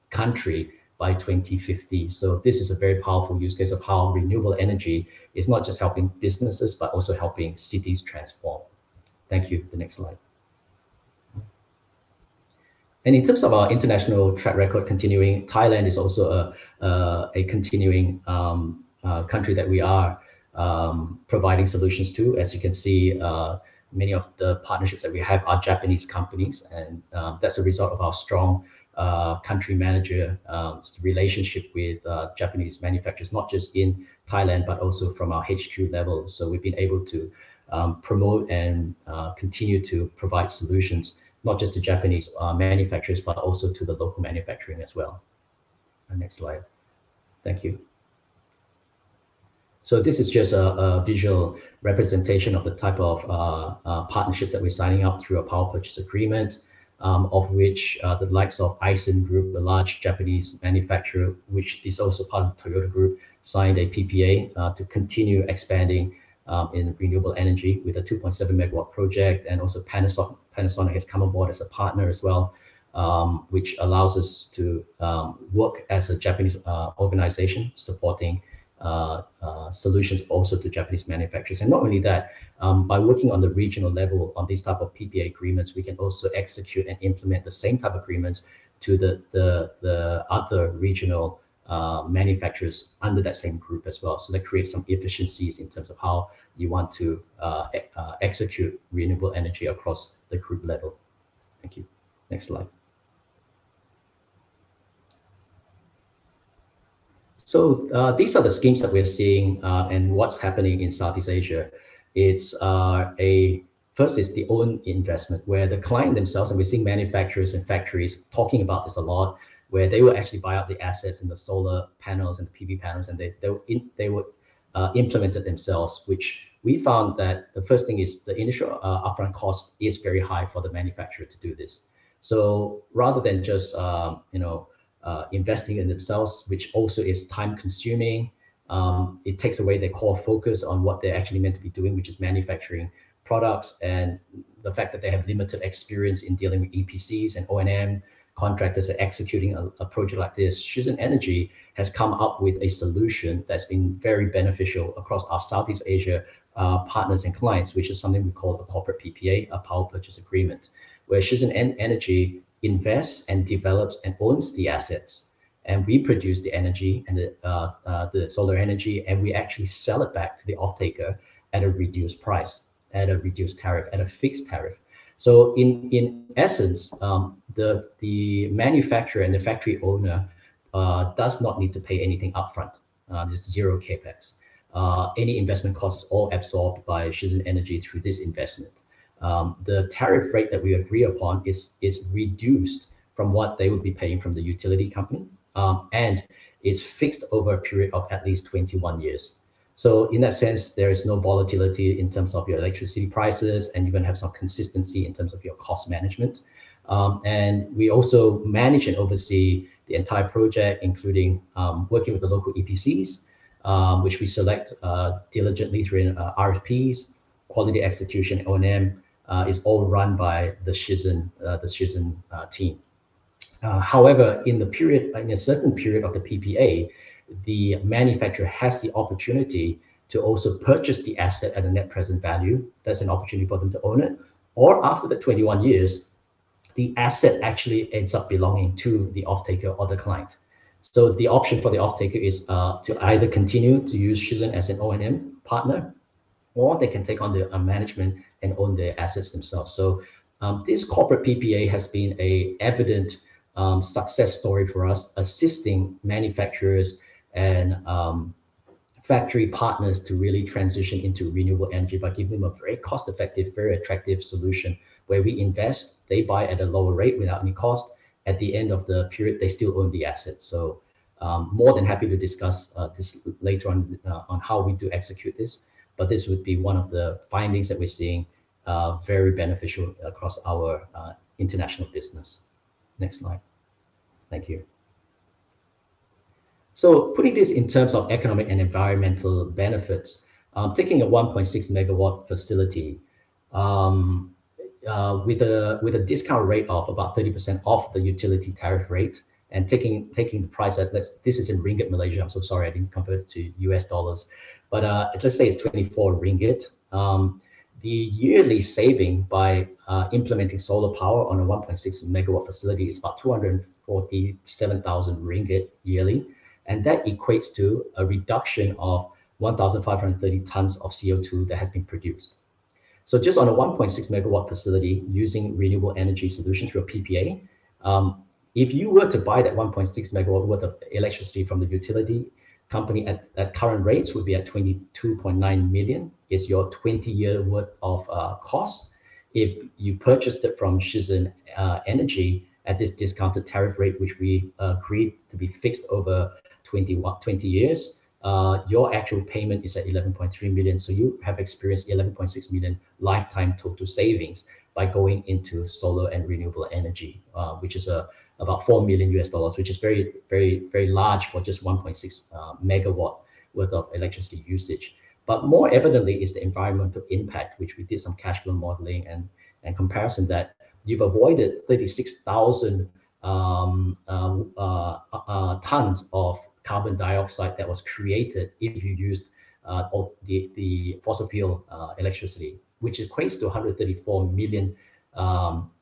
country by 2050. So this is a very powerful use case of how renewable energy is not just helping businesses, but also helping cities transform. Thank you. The next slide. And in terms of our international track record continuing, Thailand is also a continuing country that we are providing solutions to. As you can see, many of the partnerships that we have are Japanese companies, and that's a result of our strong country manager relationship with Japanese manufacturers, not just in Thailand, but also from our HQ level. So we've been able to promote and continue to provide solutions, not just to Japanese manufacturers, but also to the local manufacturing as well. Next slide. Thank you. So this is just a visual representation of the type of partnerships that we're signing up through a power purchase agreement, of which the likes of Aisin Group, a large Japanese manufacturer, which is also part of the Toyota Group, signed a PPA to continue expanding in renewable energy with a 2.7 megawatt project, and also Panasonic has come aboard as a partner as well, which allows us to work as a Japanese organization supporting solutions also to Japanese manufacturers. And not only that, by working on the regional level on these type of PPA agreements, we can also execute and implement the same type of agreements to the other regional manufacturers under that same group as well. So that creates some efficiencies in terms of how you want to execute renewable energy across the group level. Thank you. Next slide. So these are the schemes that we're seeing and what's happening in Southeast Asia. It's first is the own investment, where the client themselves, and we're seeing manufacturers and factories talking about this a lot, where they will actually buy out the assets and the solar panels and the PV panels, and they would implement it themselves, which we found that the first thing is the initial upfront cost is very high for the manufacturer to do this. So rather than just investing in themselves, which also is time consuming, it takes away their core focus on what they're actually meant to be doing, which is manufacturing products, and the fact that they have limited experience in dealing with EPCs and O&M contractors are executing a project like this. Shenzhen Energy has come up with a solution that's been very beneficial across our Southeast Asia partners and clients, which is something we call a corporate PPA, a power purchase agreement, where Shenzhen Energy invests and develops and owns the assets, and we produce the energy and the solar energy, and we actually sell it back to the off-taker at a reduced price, at a reduced tariff, at a fixed tariff. So in essence, the manufacturer and the factory owner does not need to pay anything upfront. There's zero capex. Any investment costs all absorbed by Shenzhen Energy through this investment. The tariff rate that we agree upon is reduced from what they would be paying from the utility company, and it's fixed over a period of at least 21 years. So in that sense, there is no volatility in terms of your electricity prices, and you're going to have some consistency in terms of your cost management. And we also manage and oversee the entire project, including working with the local EPCs, which we select diligently through RFPs, quality execution, O&M is all run by the Shenzhen team. However, in a certain period of the PPA, the manufacturer has the opportunity to also purchase the asset at a net present value. That's an opportunity for them to own it. Or after the 21 years, the asset actually ends up belonging to the off-taker or the client. So the option for the off-taker is to either continue to use Shenzhen as an O&M partner, or they can take on the management and own their assets themselves. So this corporate PPA has been an evident success story for us, assisting manufacturers and factory partners to really transition into renewable energy by giving them a very cost-effective, very attractive solution where we invest, they buy at a lower rate without any cost. At the end of the period, they still own the asset. So more than happy to discuss this later on how we do execute this. But this would be one of the findings that we're seeing very beneficial across our international business. Next slide. Thank you. So putting this in terms of economic and environmental benefits, taking a 1.6 megawatt facility with a discount rate of about 30% off the utility tariff rate, and taking the price at, this is in ringgit Malaysia. I'm so sorry I didn't convert it to US dollars, but let's say it's 24 ringgit. The yearly saving by implementing solar power on a 1.6 megawatt facility is about 247,000 ringgit yearly. And that equates to a reduction of 1,530 tons of CO2 that has been produced. So just on a 1.6 megawatt facility using renewable energy solution through a PPA, if you were to buy that 1.6 megawatt worth of electricity from the utility company at current rates, would be at 22.9 million is your 20-year worth of cost. If you purchased it from Shenzhen Energy at this discounted tariff rate, which we agreed to be fixed over 20 years, your actual payment is at 11.3 million. So you have experienced 11.6 million lifetime total savings by going into solar and renewable energy, which is about $4 million US, which is very, very, very large for just 1.6 megawatt worth of electricity usage. But more evidently is the environmental impact, which we did some cash flow modeling and comparison that you've avoided 36,000 tons of carbon dioxide that was created if you used the fossil fuel electricity, which equates to 134 million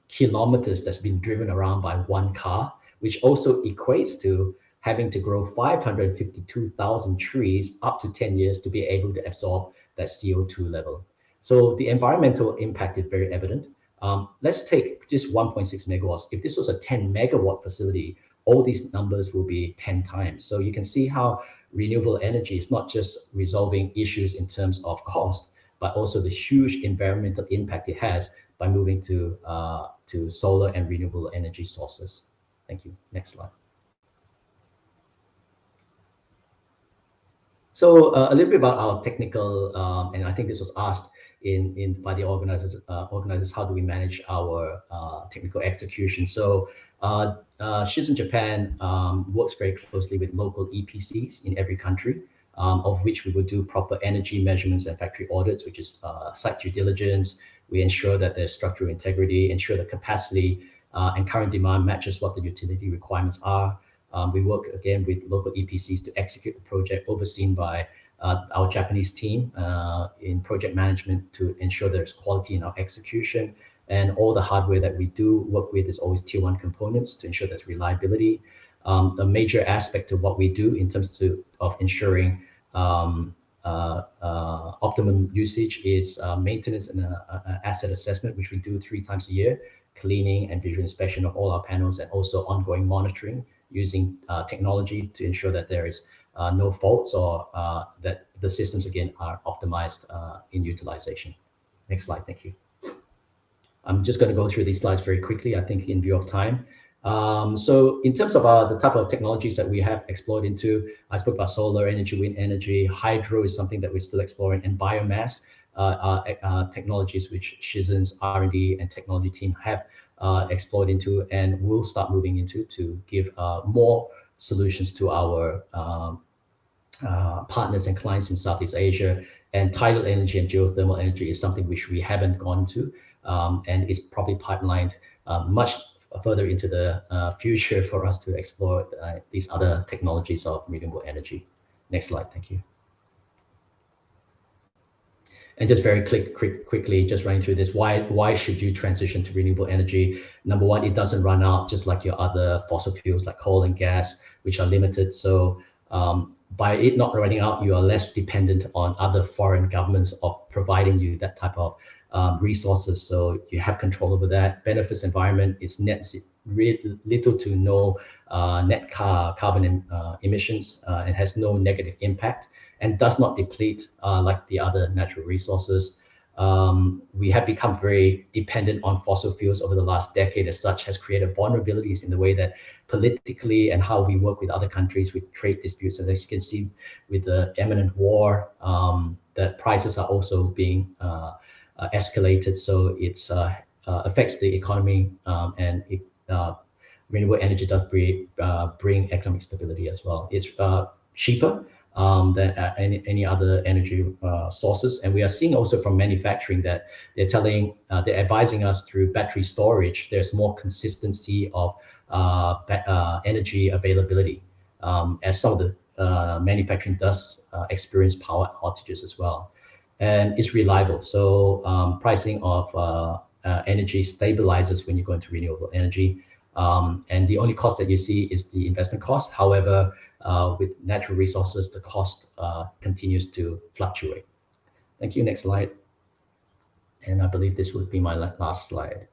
kilometers that's been driven around by one car, which also equates to having to grow 552,000 trees up to 10 years to be able to absorb that CO2 level. So the environmental impact is very evident. Let's take just 1.6 megawatts. If this was a 10 megawatt facility, all these numbers will be 10 times. So you can see how renewable energy is not just resolving issues in terms of cost, but also the huge environmental impact it has by moving to solar and renewable energy sources. Thank you. Next slide. So a little bit about our technical, and I think this was asked by the organizers. How do we manage our technical execution? So Shisen Japan works very closely with local EPCs in every country, of which we will do proper energy measurements and factory audits, which is site due diligence. We ensure that there's structural integrity, ensure the capacity and current demand matches what the utility requirements are. We work again with local EPCs to execute the project, overseen by our Japanese team in project management to ensure there's quality in our execution. And all the hardware that we do work with is always tier 1 components to ensure there's reliability. A major aspect of what we do in terms of ensuring optimum usage is maintenance and asset assessment, which we do 3 times a year, cleaning and visual inspection of all our panels, and also ongoing monitoring using technology to ensure that there is no faults or that the systems again are optimized in utilization. Next slide, thank you. I'm just going to go through these slides very quickly, I think in view of time. So in terms of the type of technologies that we have explored into, I spoke about solar energy, wind energy, hydro is something that we're still exploring, and biomass technologies which Shizen's R&D and technology team have explored into and will start moving into to give more solutions to our partners and clients in Southeast Asia. And tidal energy and geothermal energy is something which we haven't gone to, and it's probably pipelined much further into the future for us to explore these other technologies of renewable energy. Next slide, thank you. And just very quickly, just running through this, why should you transition to renewable energy? Number one, it doesn't run out just like your other fossil fuels like coal and gas, which are limited. So by it not running out, you are less dependent on other foreign governments of providing you that type of resources. So you have control over that. Benefits environment is little to no net carbon emissions and has no negative impact, and does not deplete like the other natural resources. We have become very dependent on fossil fuels over the last decade, as such has created vulnerabilities in the way that politically and how we work with other countries with trade disputes. And as you can see with the imminent war, that prices are also being escalated. So it affects the economy, and renewable energy does bring economic stability as well. It's cheaper than any other energy sources. And we are seeing also from manufacturing that they're advising us through battery storage, there's more consistency of energy availability, as some of the manufacturing does experience power outages as well. And it's reliable. So pricing of energy stabilizes when you go into renewable energy. And the only cost that you see is the investment cost. However, with natural resources, the cost continues to fluctuate. Thank you. Next slide. And I believe this would be my last slide.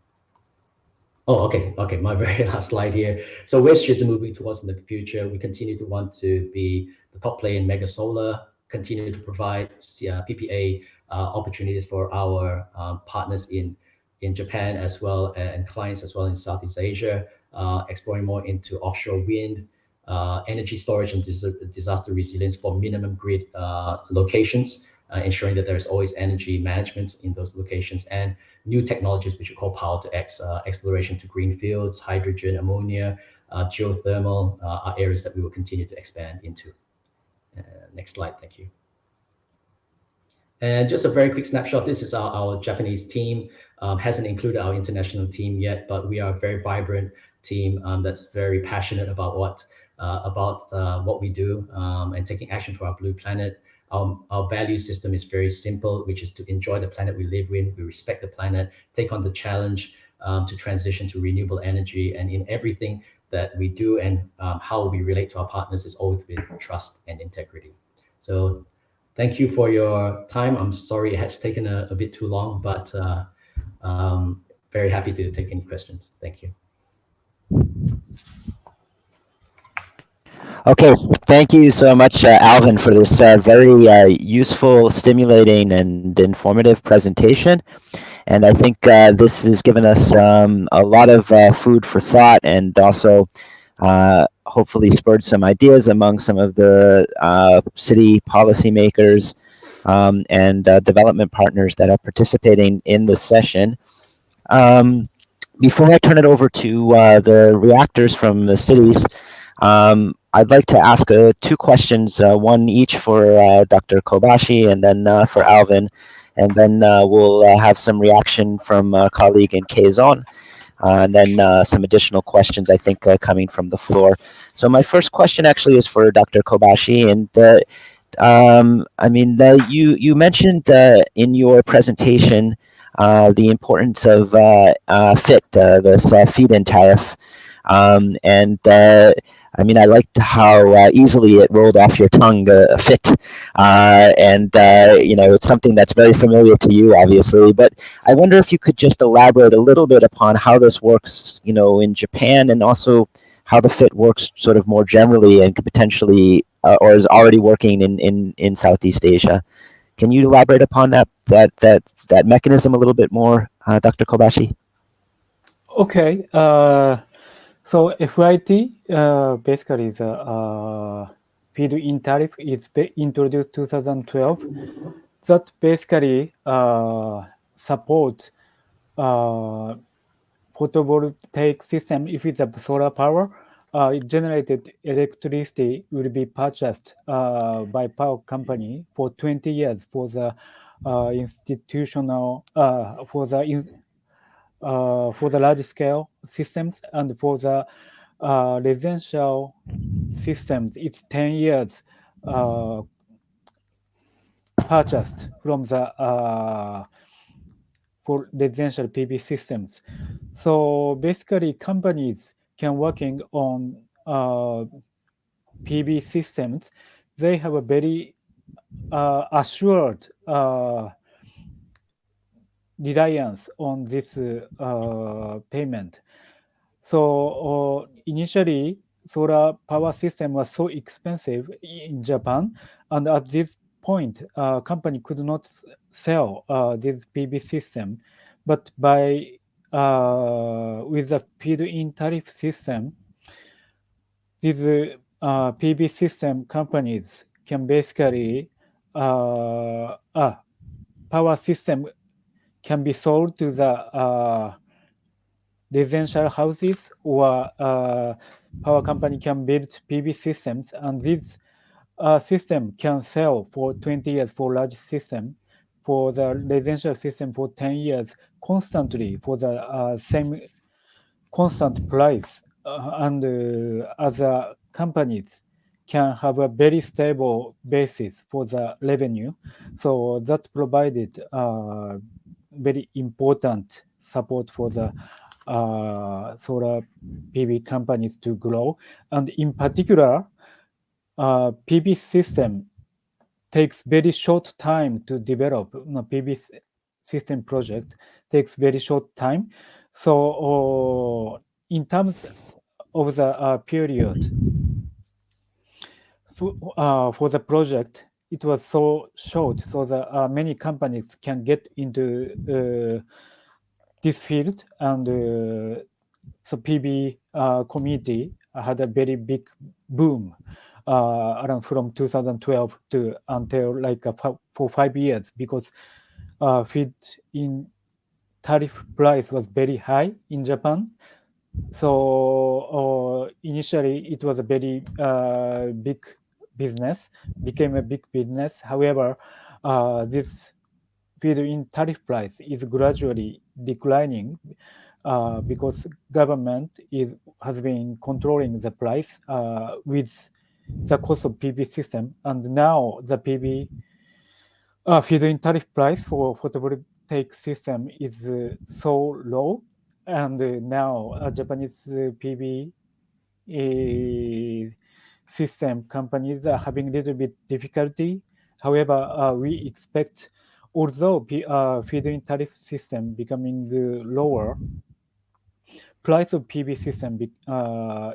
Oh, okay, my very last slide here. So where's Shizen moving towards in the future? We continue to want to be the top player in mega solar, continue to provide PPA opportunities for our partners in Japan as well, and clients as well in Southeast Asia, exploring more into offshore wind, energy storage and disaster resilience for minimum grid locations, ensuring that there is always energy management in those locations, and new technologies which we call power to X, exploration to green fields, hydrogen, ammonia, geothermal are areas that we will continue to expand into. Next slide, thank you. And just a very quick snapshot. This is our Japanese team. Hasn't included our international team yet, but we are a very vibrant team that's very passionate about what we do and taking action for our blue planet. Our value system is very simple, which is to enjoy the planet we live in. We respect the planet, take on the challenge to transition to renewable energy, and in everything that we do and how we relate to our partners is always with trust and integrity. So thank you for your time. I'm sorry it has taken a bit too long, but very happy to take any questions. Thank you. Okay, thank you so much, Alvin, for this very useful, stimulating, and informative presentation. And I think this has given us a lot of food for thought, and also hopefully spurred some ideas among some of the city policymakers and development partners that are participating in this session. Before I turn it over to the reactors from the cities, I'd like to ask two questions, one each for Dr. Kobashi and then for Alvin, and then we'll have some reaction from a colleague in Quezon, and then some additional questions, I think, coming from the floor. So my first question actually is for Dr. Kobashi, and I mean, you mentioned in your presentation the importance of FIT, this feed-in tariff, and I mean, I liked how easily it rolled off your tongue, FIT, and you know, it's something that's very familiar to you, obviously. But I wonder if you could just elaborate a little bit upon how this works, you know, in Japan, and also how the FIT works sort of more generally and could potentially or is already working in Southeast Asia. Can you elaborate upon that mechanism a little bit more, Dr. Kobashi? Okay. So FIT basically the feed-in tariff is introduced 2012. That basically supports photovoltaic system. If it's a solar power, generated electricity will be purchased by power company for 20 years for the institutional for the large scale systems, and for the residential systems, it's 10 years purchased from the for residential PV systems. So basically, companies can working on PV systems. They have a very assured reliance on this payment. So initially, solar power system was so expensive in Japan, and at this point, company could not sell this PV system. But by with the feed-in tariff system, these PV system companies can basically power system can be sold to the residential houses, or power company can build PV systems, and this system can sell for 20 years for large system, for the residential system for 10 years constantly for the same constant price, and other companies can have a very stable basis for the revenue. So that provided very important support for the solar PV companies to grow. And in particular, PV system takes very short time to develop. PV system project takes very short time. So in terms of the period for the project, it was so short, so that many companies can get into this field, and so PV community had a very big boom around from 2012 to until like for 5 years, because feed-in tariff price was very high in Japan. So initially it was a very big business, became a big business. However, this feed-in tariff price is gradually declining because government has been controlling the price with the cost of PV system, and now the PV feed-in tariff price for photovoltaic system is so low, and now Japanese PV system companies are having a little bit difficulty. However, we expect, although feed-in tariff system becoming lower, price of PV system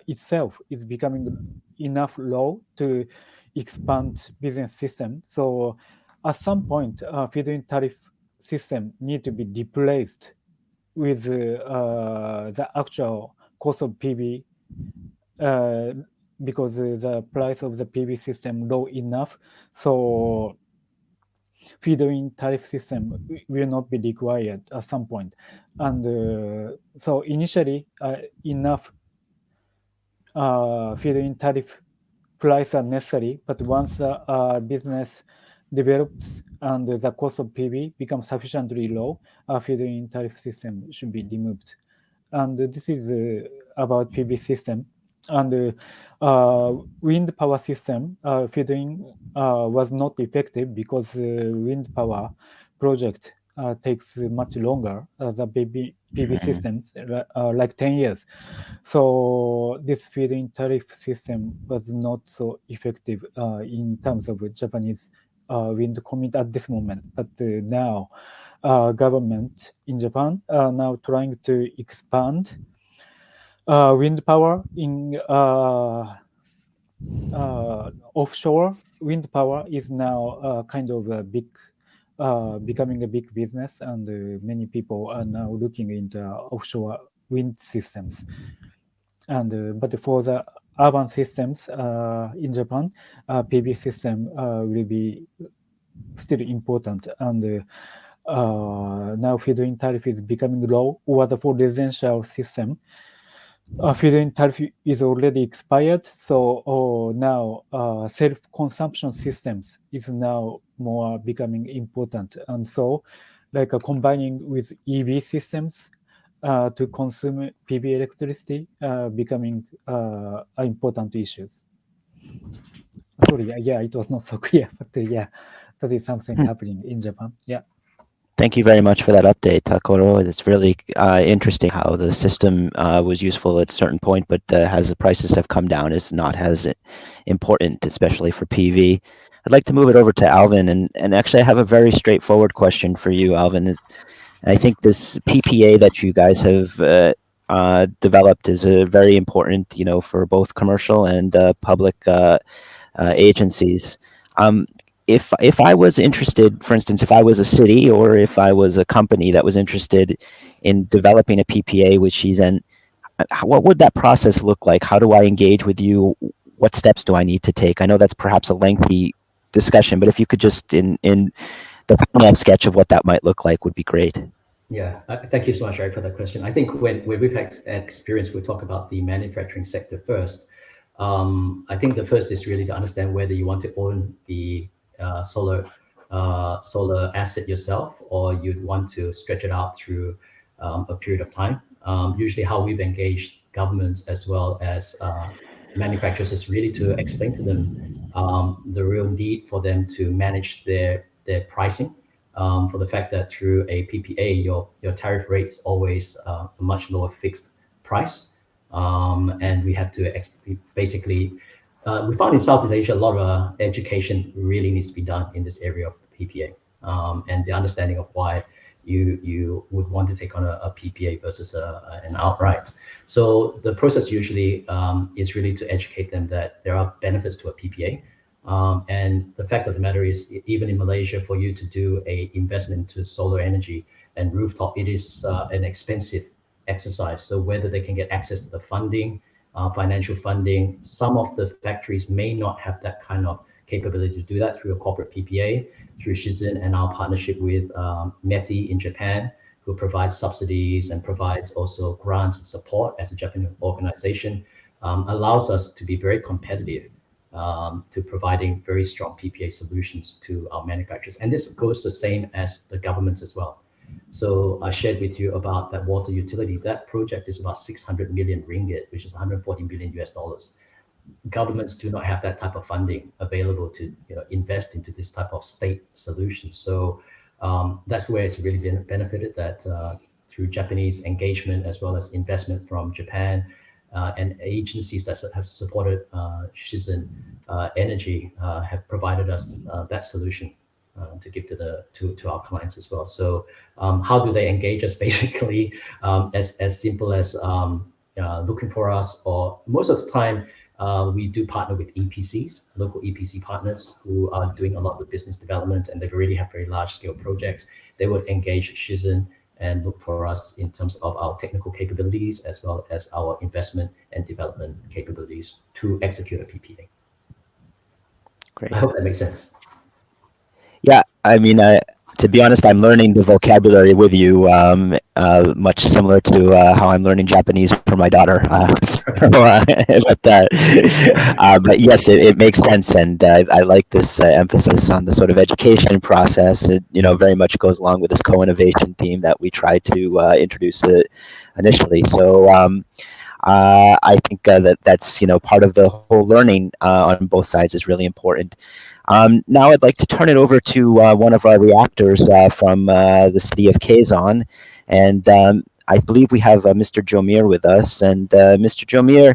itself is becoming enough low to expand business system. So at some point, feed-in tariff system need to be replaced with the actual cost of PV because the price of the PV system low enough, so feed-in tariff system will not be required at some point. And so initially, enough feed-in tariff price are necessary, but once the business develops and the cost of PV becomes sufficiently low, a feed-in tariff system should be removed. And this is about PV system. And wind power system feed-in was not effective because wind power project takes much longer. The PV systems like 10 years. So this feed-in tariff system was not so effective in terms of Japanese wind community at this moment. But now government in Japan are now trying to expand wind power in offshore. Wind power is now kind of a big, becoming a big business, and many people are now looking into offshore wind systems. And but for the urban systems in Japan, PV system will be still important. And now feed-in tariff is becoming low, or for residential system, feed-in tariff is already expired. So now self-consumption systems is now more becoming important. And so like combining with EV systems to consume PV electricity becoming important issues. Sorry, yeah, it was not so clear, but yeah, that is something happening in Japan. Yeah. Thank you very much for that update, Takoro. It's really interesting how the system was useful at a certain point, but as the prices have come down, it's not as important, especially for PV. I'd like to move it over to Alvin, and actually I have a very straightforward question for you, Alvin. I think this PPA that you guys have developed is very important, for both commercial and public agencies. If I was interested, for instance, if I was a city or if I was a company that was interested in developing a PPA with Shizen, what would that process look like? How do I engage with you? What steps do I need to take? I know that's perhaps a lengthy discussion, but if you could just in the final sketch of what that might look like would be great. Yeah, thank you so much, Eric, for that question. I think when we've had experience, we'll talk about the manufacturing sector first. I think the first is really to understand whether you want to own the solar asset yourself, or you'd want to stretch it out through a period of time. Usually how we've engaged governments as well as manufacturers is really to explain to them the real need for them to manage their pricing, for the fact that through a PPA, your tariff rate is always a much lower fixed price. And we have to basically, we found in Southeast Asia, a lot of education really needs to be done in this area of the PPA, and the understanding of why you would want to take on a PPA versus an outright. So the process usually is really to educate them that there are benefits to a PPA. And the fact of the matter is, even in Malaysia, for you to do a investment into solar energy and rooftop, it is an expensive exercise. So whether they can get access to the funding, financial funding, some of the factories may not have that kind of capability to do that through a corporate PPA, through Shizen and our partnership with METI in Japan, who provides subsidies and provides also grants and support as a Japanese organization, allows us to be very competitive to providing very strong PPA solutions to our manufacturers. And this goes the same as the governments as well. So I shared with you about that water utility. That project is about 600 million ringgit, which is 140 million US dollars. Governments do not have that type of funding available to invest into this type of state solution. So that's where it's really been benefited, that through Japanese engagement as well as investment from Japan and agencies that have supported Shizen Energy have provided us that solution to give to our clients as well. So how do they engage us? Basically, as simple as looking for us, or most of the time we do partner with EPCs, local EPC partners who are doing a lot of business development, and they already have very large scale projects. They would engage Shizen and look for us in terms of our technical capabilities as well as our investment and development capabilities to execute a PPA. Great. I hope that makes sense. Yeah, I mean, to be honest, I'm learning the vocabulary with you, much similar to how I'm learning Japanese for my daughter. But yes, it makes sense, and I like this emphasis on the sort of education process. It, very much goes along with this co-innovation theme that we tried to introduce initially. So. I think that's part of the whole learning on both sides is really important. Now I'd like to turn it over to one of our reactors from the city of Quezon, and I believe we have Mr. Jomir with us. And Mr. Jomir,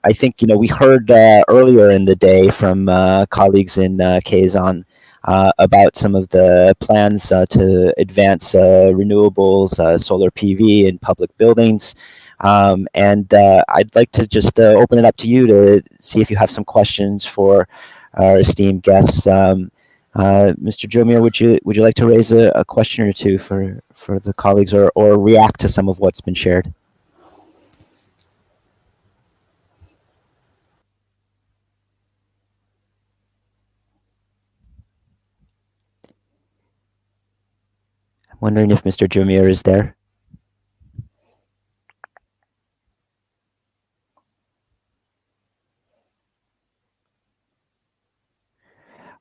I think we heard earlier in the day from colleagues in Quezon about some of the plans to advance renewables, solar PV in public buildings. And I'd like to just open it up to you to see if you have some questions for our esteemed guests. Mr. Jomir, would you like to raise a question or two for the colleagues, or react to some of what's been shared? I'm wondering if Mr. Jomir is there.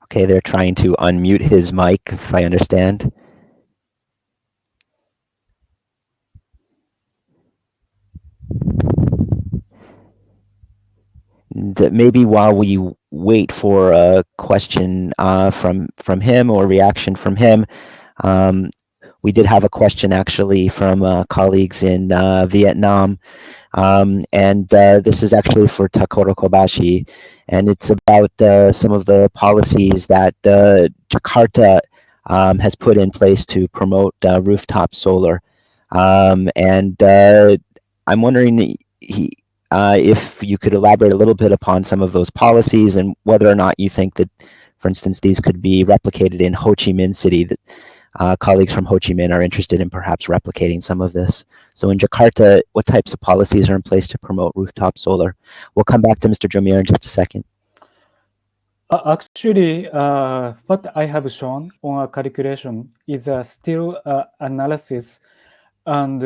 Okay, they're trying to unmute his mic, if I understand. Maybe while we wait for a question from him or reaction from him, we did have a question actually from colleagues in Vietnam. And this is actually for Takoro Kobashi, and it's about some of the policies that Jakarta has put in place to promote rooftop solar. And I'm wondering if you could elaborate a little bit upon some of those policies and whether or not you think that, for instance, these could be replicated in Ho Chi Minh City, that colleagues from Ho Chi Minh are interested in perhaps replicating some of this. So in Jakarta, what types of policies are in place to promote rooftop solar? We'll come back to Mr. Jomir in just a second. Actually, what I have shown on a calculation is still analysis, and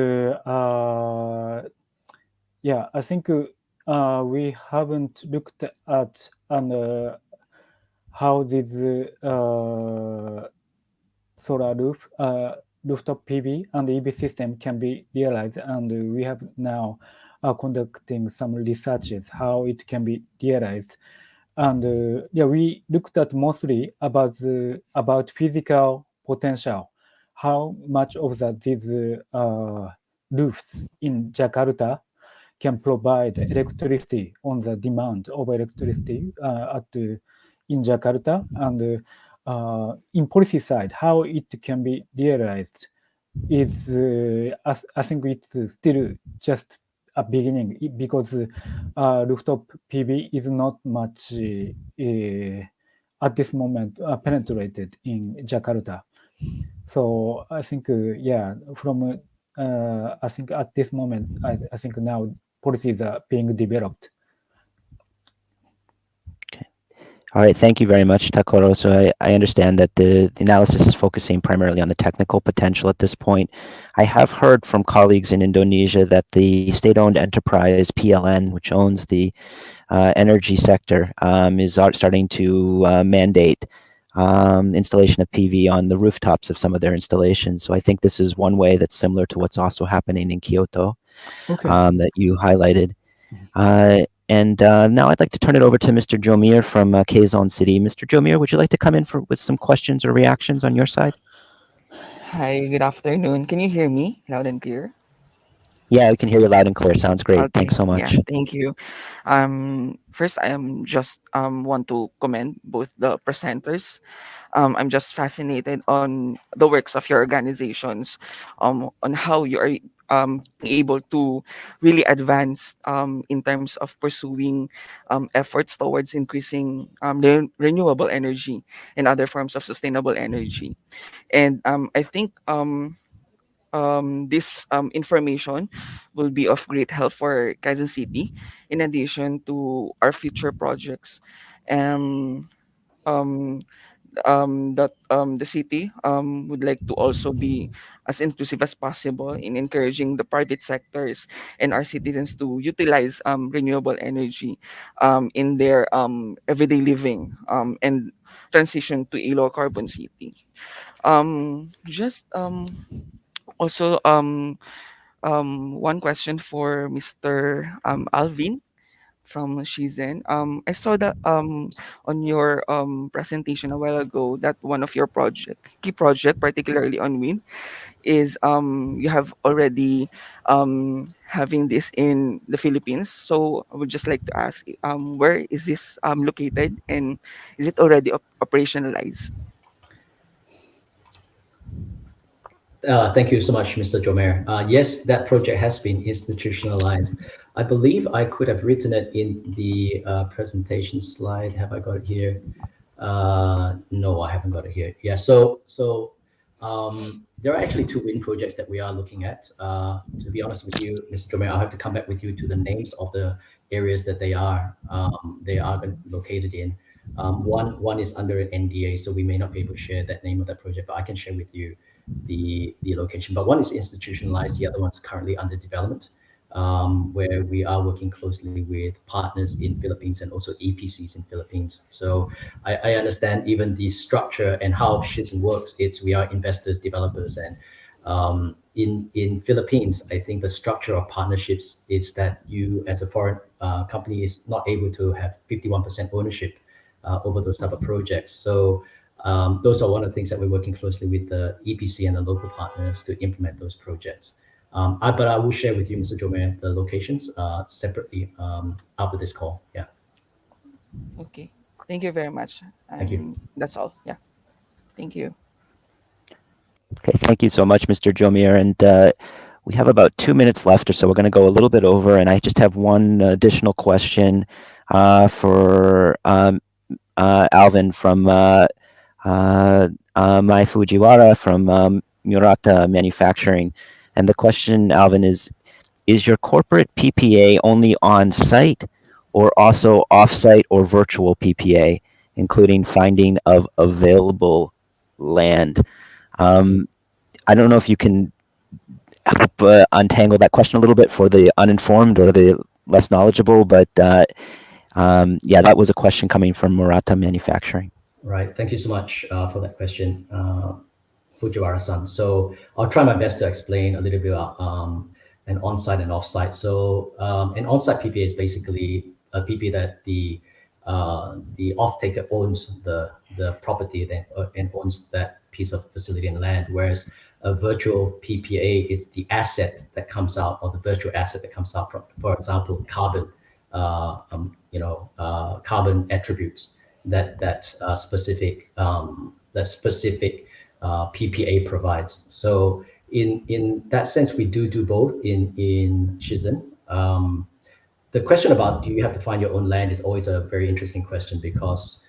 yeah, I think we haven't looked at how this solar rooftop PV and EV system can be realized, and we have now conducting some researches how it can be realized. And yeah, we looked at mostly about physical potential, how much of these roofs in Jakarta can provide electricity on the demand of electricity in Jakarta, and in policy side, how it can be realized. It's I think it's still just a beginning, because rooftop PV is not much at this moment penetrated in Jakarta. So I think yeah, from I think at this moment, I think now policies are being developed. All right, thank you very much, Takoro. So I understand that the analysis is focusing primarily on the technical potential at this point. I have heard from colleagues in Indonesia that the state-owned enterprise PLN, which owns the energy sector, is starting to mandate installation of PV on the rooftops of some of their installations. So I think this is one way that's similar to what's also happening in Kyoto, Okay. that you highlighted. And now I'd like to turn it over to Mr. Jomir from Quezon City. Mr. Jomir, would you like to come in with some questions or reactions on your side? Hi, good afternoon. Can you hear me loud and clear? Yeah, we can hear you loud and clear. Sounds great. Thanks Okay, so yeah, much. thank you. First, I am just want to commend both the presenters. I'm just fascinated on the works of your organizations, on how you are able to really advance in terms of pursuing efforts towards increasing renewable energy and other forms of sustainable energy. And I think this information will be of great help for Quezon City, in addition to our future projects. Um, um, that the city would like to also be as inclusive as possible in encouraging the private sectors and our citizens to utilize renewable energy in their everyday living and transition to a low carbon city. Just also one question for Mr. Alvin from Shizen. I saw that on your presentation a while ago that one of your key project, particularly on wind, is you have already having this in the Philippines. So I would just like to ask, where is this located, and is it already operationalized? Thank you so much, Mr. Jomer. Yes, that project has been institutionalized. I believe I could have written it in the presentation slide. Have I got it here? No, I haven't got it here. Yeah, there are actually two wind projects that we are looking at. To be honest with you, Mr. Jomer, I'll have to come back with you to the names of the areas that they are located in. One is under an NDA, so we may not be able to share that name of that project, but I can share with you the location. But one is institutionalized, the other one's currently under development, where we are working closely with partners in Philippines and also EPCs in Philippines. So I understand even the structure and how Shizen works. We are investors, developers, and in Philippines, I think the structure of partnerships is that you, as a foreign company, is not able to have 51% ownership over those type of projects. So those are one of the things that we're working closely with the EPC and the local partners to implement those projects. But I will share with you, Mr. Jomer, the locations separately after this call. Yeah. Okay. Thank you very much. Thank you. That's all. Yeah. Thank you. Okay, thank you so much, Mr. Jomir. And we have about 2 minutes left or so. We're going to go a little bit over, and I just have one additional question for Alvin from Mai Fujiwara from Murata Manufacturing. And the question, Alvin, is your corporate PPA only on-site or also off-site or virtual PPA, including finding of available land? I don't know if you can help untangle that question a little bit for the uninformed or the less knowledgeable, but yeah, that was a question coming from Murata Manufacturing. Right. Thank you so much for that question, Fujiwara-san. So I'll try my best to explain a little bit about an on-site and off-site. So an on-site PPA is basically a PPA that the off-taker owns the property and owns that piece of facility and land, whereas a virtual PPA is the asset that comes out, or the virtual asset that comes out from, for example, carbon, carbon attributes that specific PPA provides. So in that sense, we do both in Shizen. The question about do you have to find your own land is always a very interesting question, because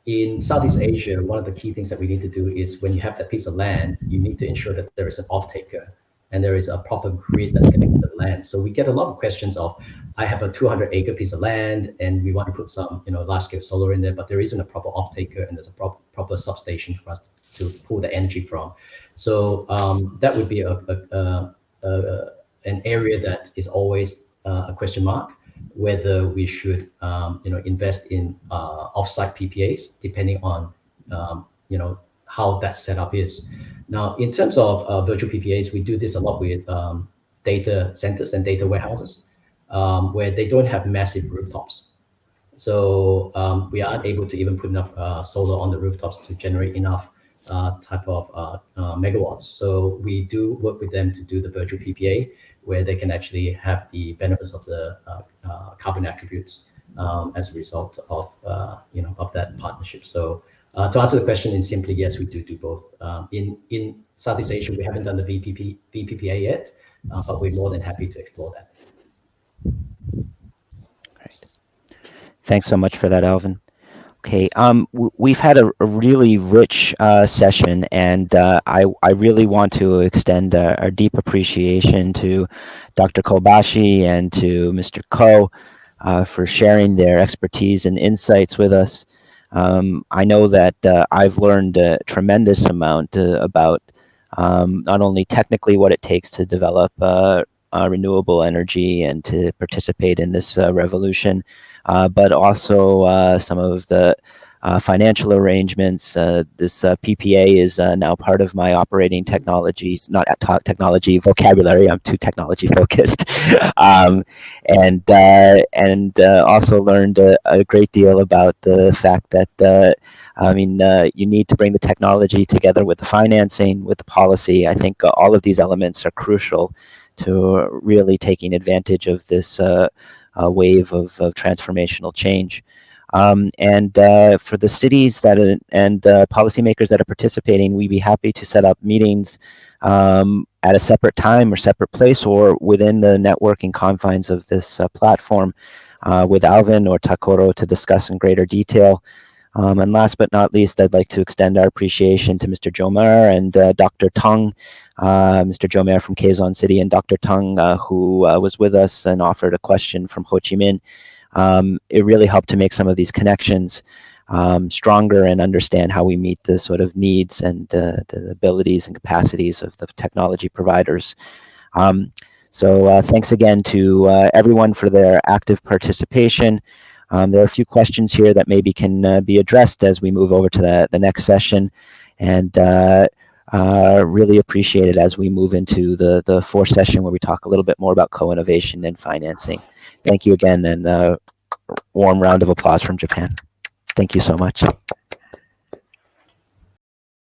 in Southeast Asia, one of the key things that we need to do is when you have that piece of land, you need to ensure that there is an off-taker and there is a proper grid that's connected to the land. So we get a lot of questions of, I have a 200-acre piece of land and we want to put some large-scale solar in there, but there isn't a proper off-taker and there's a proper substation for us to pull the energy from. So that would be an area that is always a question mark, whether we should invest in off-site PPAs, depending on how that setup is. Now, in terms of virtual PPAs, we do this a lot with data centers and data warehouses, where they don't have massive rooftops. So we aren't able to even put enough solar on the rooftops to generate enough type of megawatts. So we do work with them to do the virtual PPA, where they can actually have the benefits of the carbon attributes as a result of that partnership. So to answer the question in simply, yes, we do both. In Southeast Asia, we haven't done the VPPA yet, but we're more than happy to explore that. Great. Thanks so much for that, Alvin. Okay, we've had a really rich session, and I really want to extend our deep appreciation to Dr. Kobashi and to Mr. Ko for sharing their expertise and insights with us. I know that I've learned a tremendous amount about not only technically what it takes to develop renewable energy and to participate in this revolution, but also some of the financial arrangements. This PPA is now part of my operating technologies, not technology vocabulary. I'm too technology focused, and also learned a great deal about the fact that you need to bring the technology together with the financing, with the policy. I think all of these elements are crucial to really taking advantage of this wave of transformational change. And for the cities and policymakers that are participating, we'd be happy to set up meetings at a separate time or separate place or within the networking confines of this platform with Alvin or Takoro to discuss in greater detail. And last but not least, I'd like to extend our appreciation to Mr. Jomar and Dr. Tung, Mr. Jomar from Quezon City and Dr. Tung, who was with us and offered a question from Ho Chi Minh. It really helped to make some of these connections stronger and understand how we meet the sort of needs and the abilities and capacities of the technology providers. So thanks again to everyone for their active participation. There are a few questions here that maybe can be addressed as we move over to the next session, and really appreciate it as we move into the fourth session where we talk a little bit more about co-innovation and financing. Thank you again, and warm round of applause from Japan. Thank you so much.